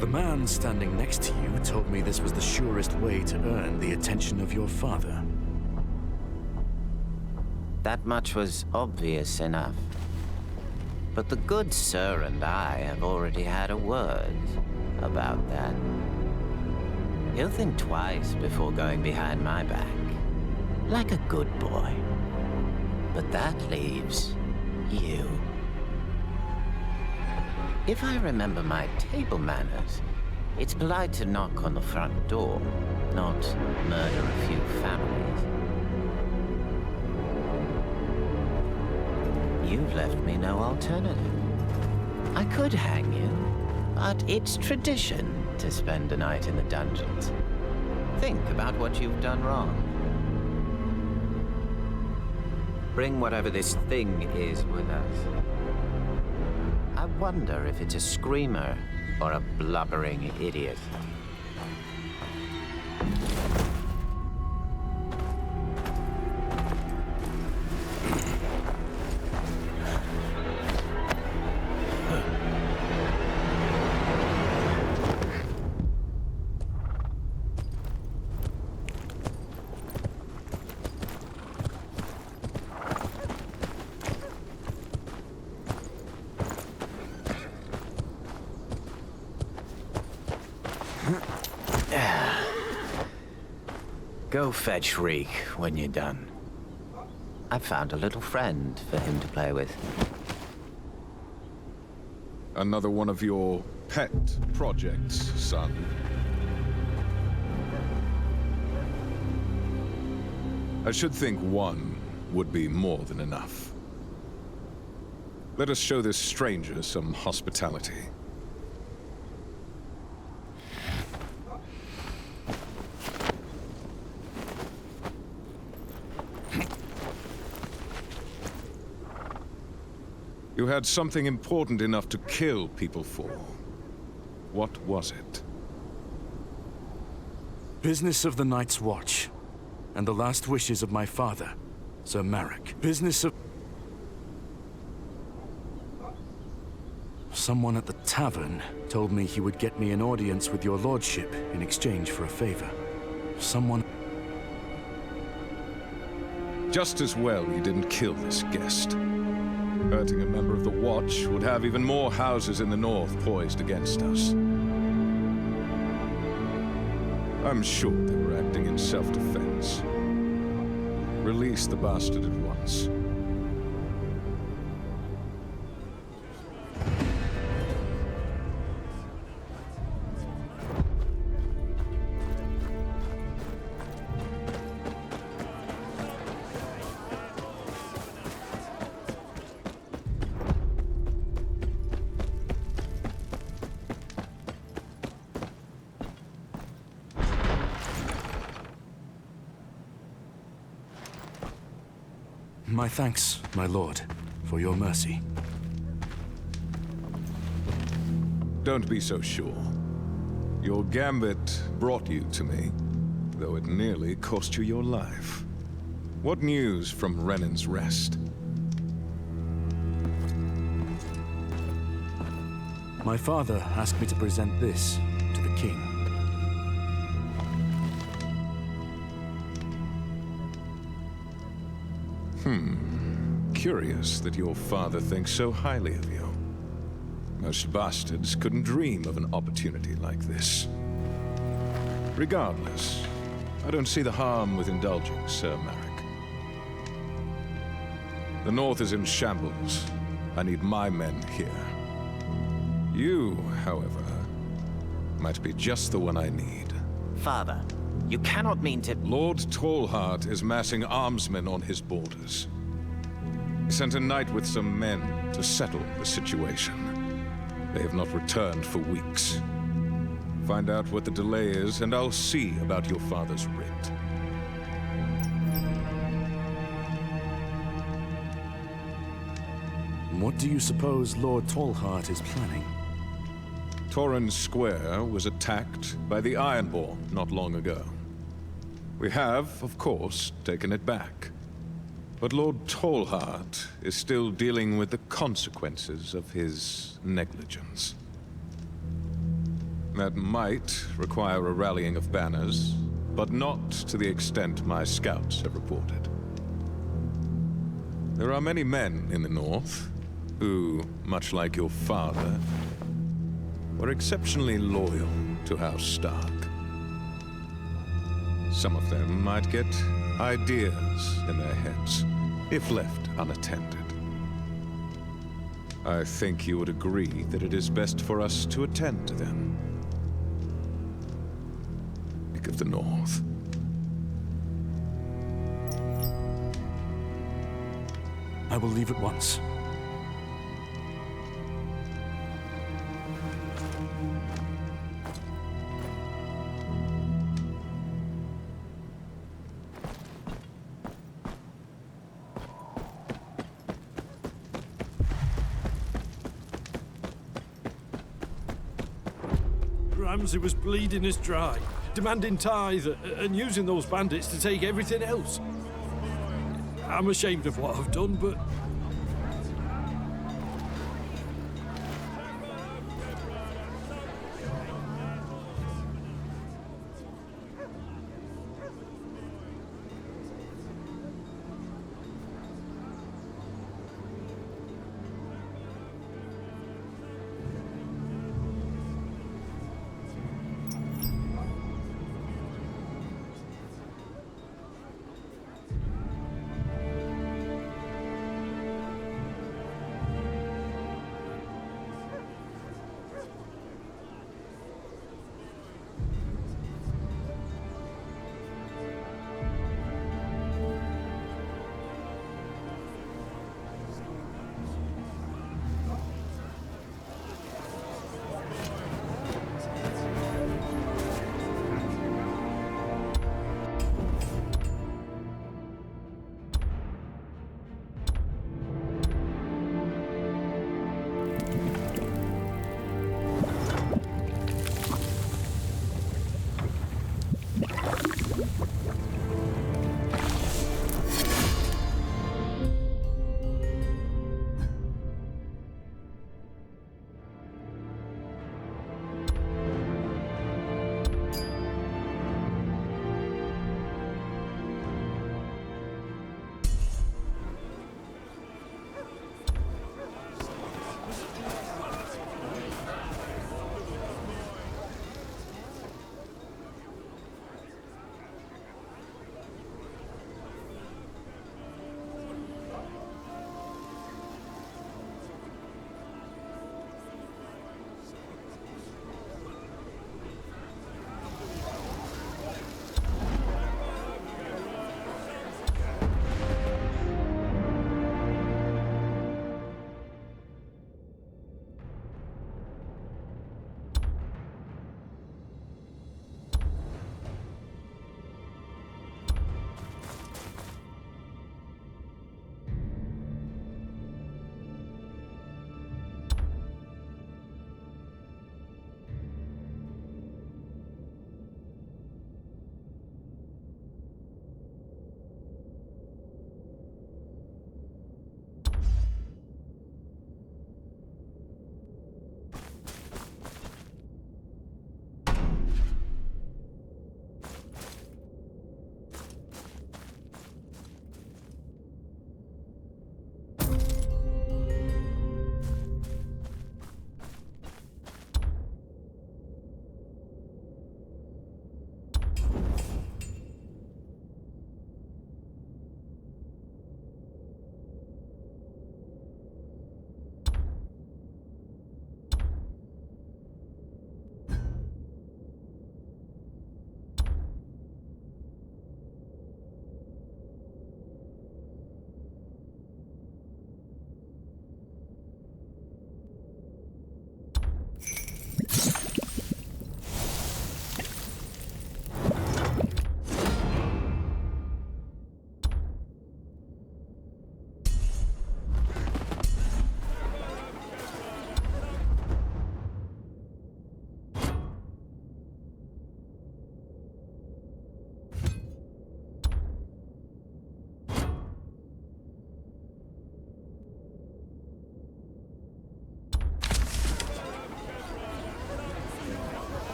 The man standing next to you told me this was the surest way to earn the attention of your father. That much was obvious enough. But the good sir and I have already had a word about that. He'll think twice before going behind my back, like a good boy. But that leaves you. If I remember my table manners, it's polite to knock on the front door, not murder a few families. You've left me no alternative. I could hang you, but it's tradition to spend a night in the dungeons. Think about what you've done wrong. Bring whatever this thing is with us. I wonder if it's a screamer or a blubbering idiot. Go fetch Reek when you're done. I've found a little friend for him to play with. Another one of your pet projects, son. I should think one would be more than enough. Let us show this stranger some hospitality. You had something important enough to kill people for. What was it? Business of the Night's Watch, and the last wishes of my father, Sir Marek. Business of... Someone at the tavern told me he would get me an audience with your lordship in exchange for a favor. Someone... Just as well you didn't kill this guest. Hurting a member of the Watch would have even more houses in the north poised against us. I'm sure they were acting in self-defense. Release the bastard at once. My thanks, my lord, for your mercy. Don't be so sure. Your gambit brought you to me, though it nearly cost you your life. What news from Renan's Rest? My father asked me to present this to the king. Curious that your father thinks so highly of you. Most bastards couldn't dream of an opportunity like this. Regardless, I don't see the harm with indulging Sir Marek. The North is in shambles. I need my men here. You, however, might be just the one I need. Father, you cannot mean to... Lord Tallheart is massing armsmen on his borders. He sent a knight with some men to settle the situation. They have not returned for weeks. Find out what the delay is, and I'll see about your father's writ. What do you suppose Lord Tallheart is planning? Torrens Square was attacked by the Ironborn not long ago. We have, of course, taken it back. But Lord Tallheart is still dealing with the consequences of his negligence. That might require a rallying of banners, but not to the extent my scouts have reported. There are many men in the north who, much like your father, were exceptionally loyal to House Stark. Some of them might get ideas in their heads, if left unattended. I think you would agree that it is best for us to attend to them. Think of the North. I will leave at once. Ramsay was bleeding us dry, demanding tithe and using those bandits to take everything else. I'm ashamed of what I've done, but...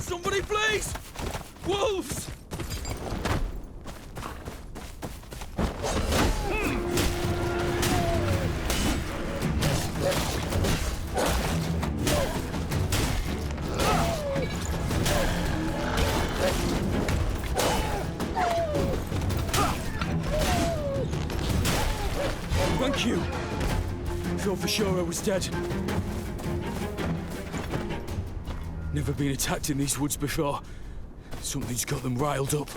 Somebody, please! Wolves! Thank you. Thought for sure I was dead. Never been attacked in these woods before. Something's got them riled up.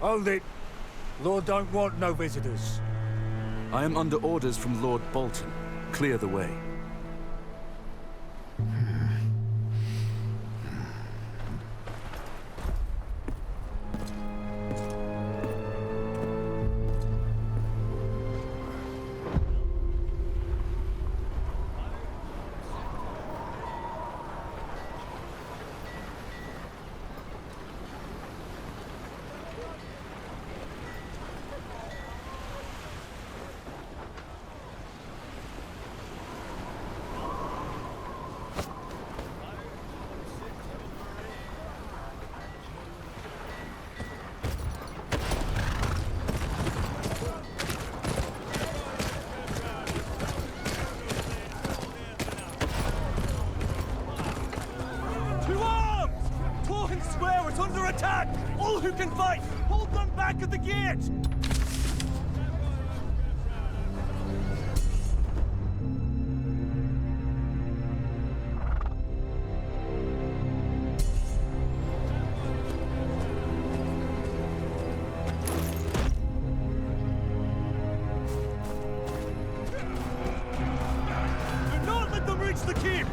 Hold it. Lord don't want no visitors. I am under orders from Lord Bolton. Clear the way. Who can fight? Hold them back at the gate! Do not let them reach the keep!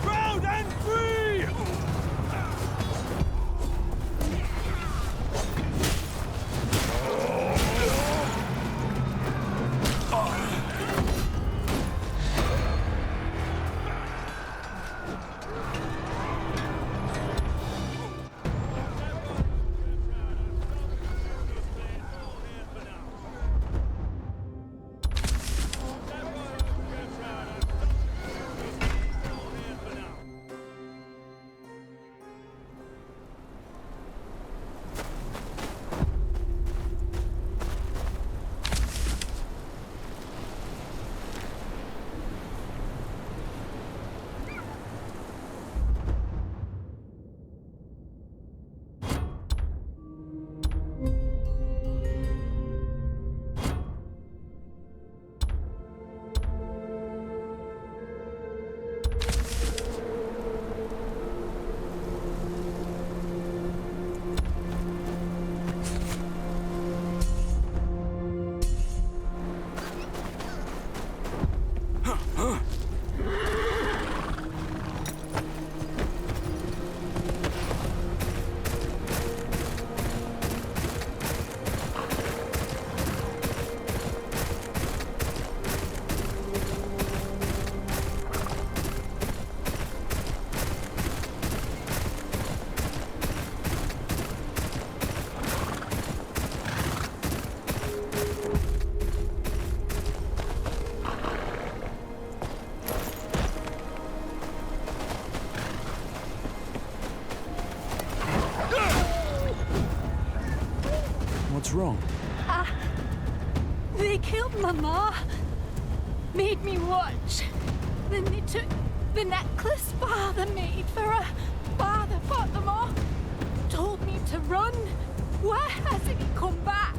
Proud and free! What's wrong? They killed my ma. Made me watch. Then they took the necklace father made for her. Father fought them off. Told me to run. Why hasn't he come back?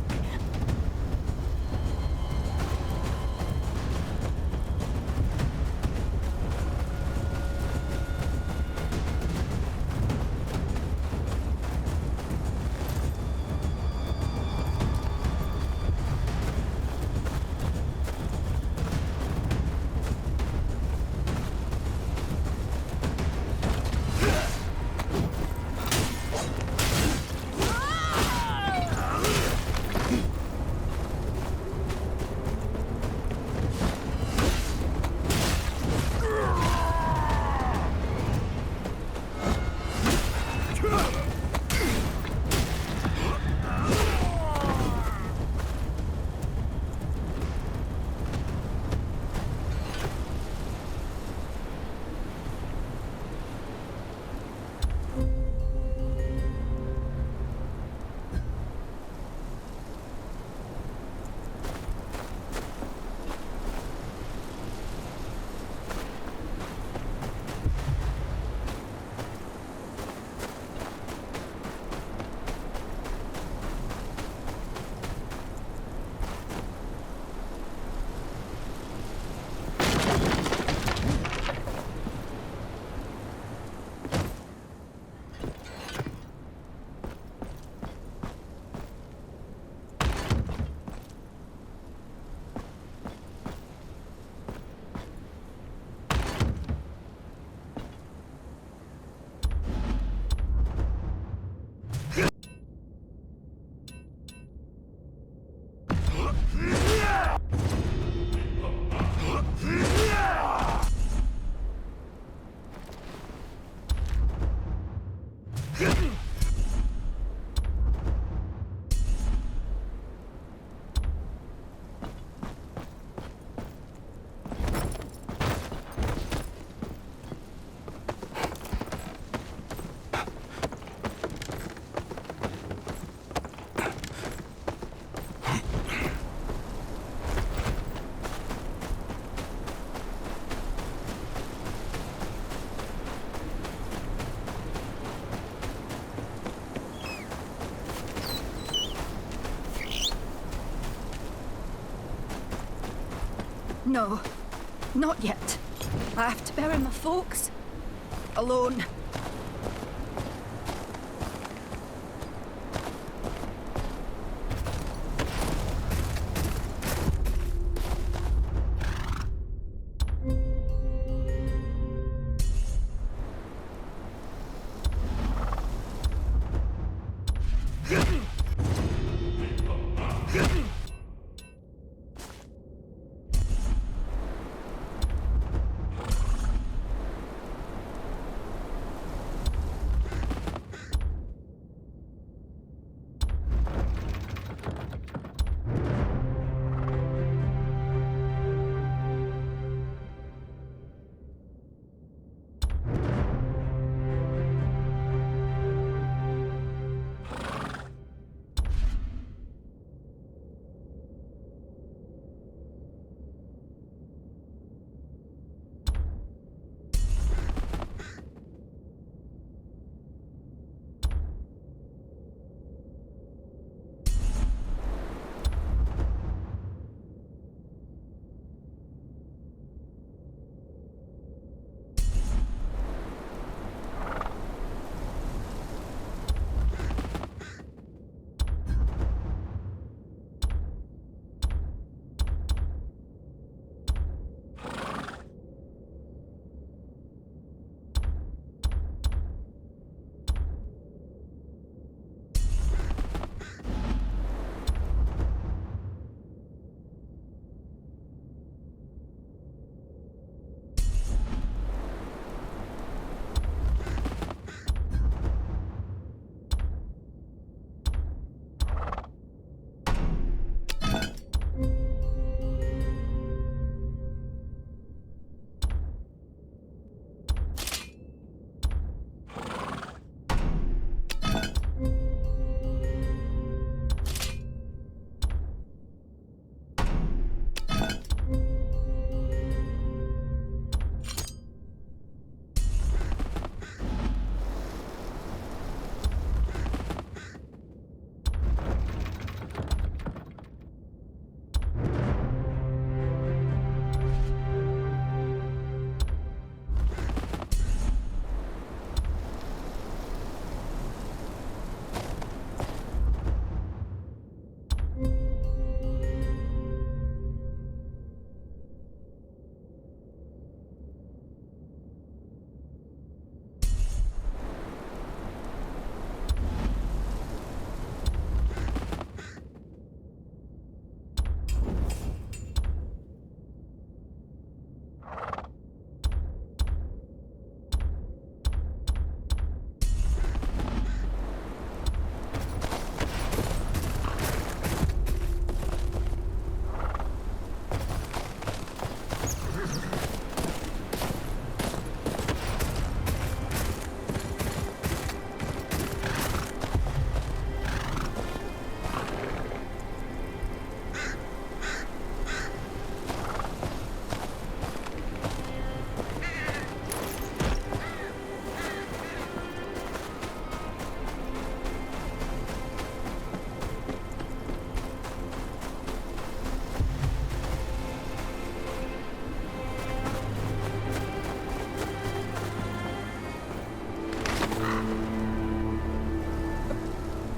No, not yet. I have to bury my folks. Alone.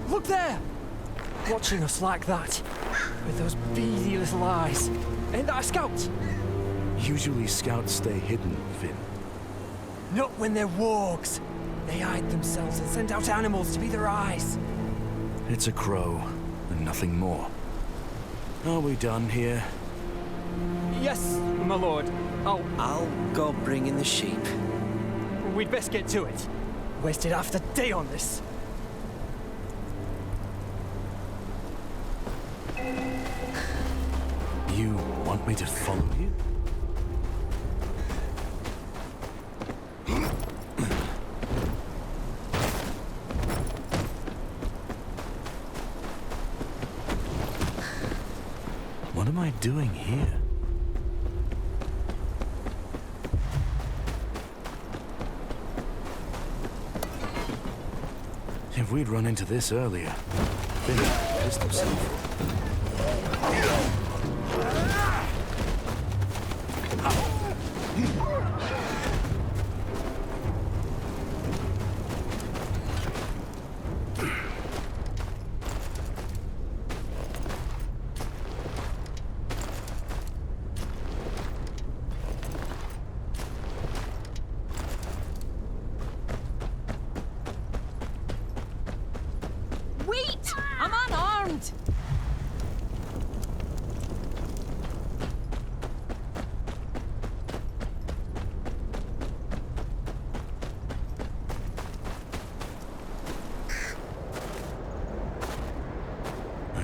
Look there! Watching us like that, with those beady little eyes. Ain't that a scout? Usually scouts stay hidden, Finn. Not when they're wargs. They hide themselves and send out animals to be their eyes. It's a crow, and nothing more. Are we done here? Yes, my lord. I'll go bring in the sheep. We'd best get to it. Wasted half the day on this. You want me to follow you? What am I doing here? If we'd run into this earlier, Finn would pissed himself.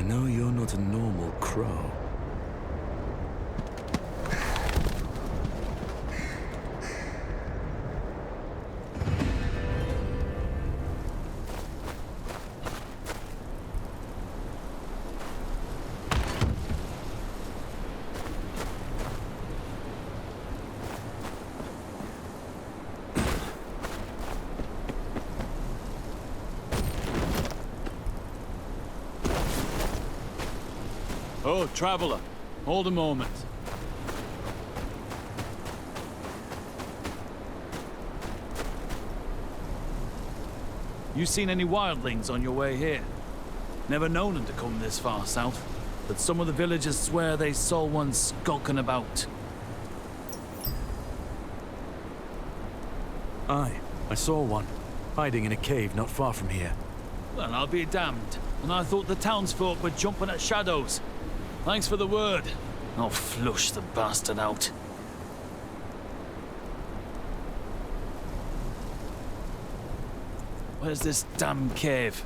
know you're not a normal crow. Oh, traveler, hold a moment. You seen any wildlings on your way here? Never known them to come this far south, but some of the villagers swear they saw one skulking about. Aye, I saw one, hiding in a cave not far from here. Well, I'll be damned. And I thought the townsfolk were jumping at shadows. Thanks for the word. I'll flush the bastard out. Where's this damn cave?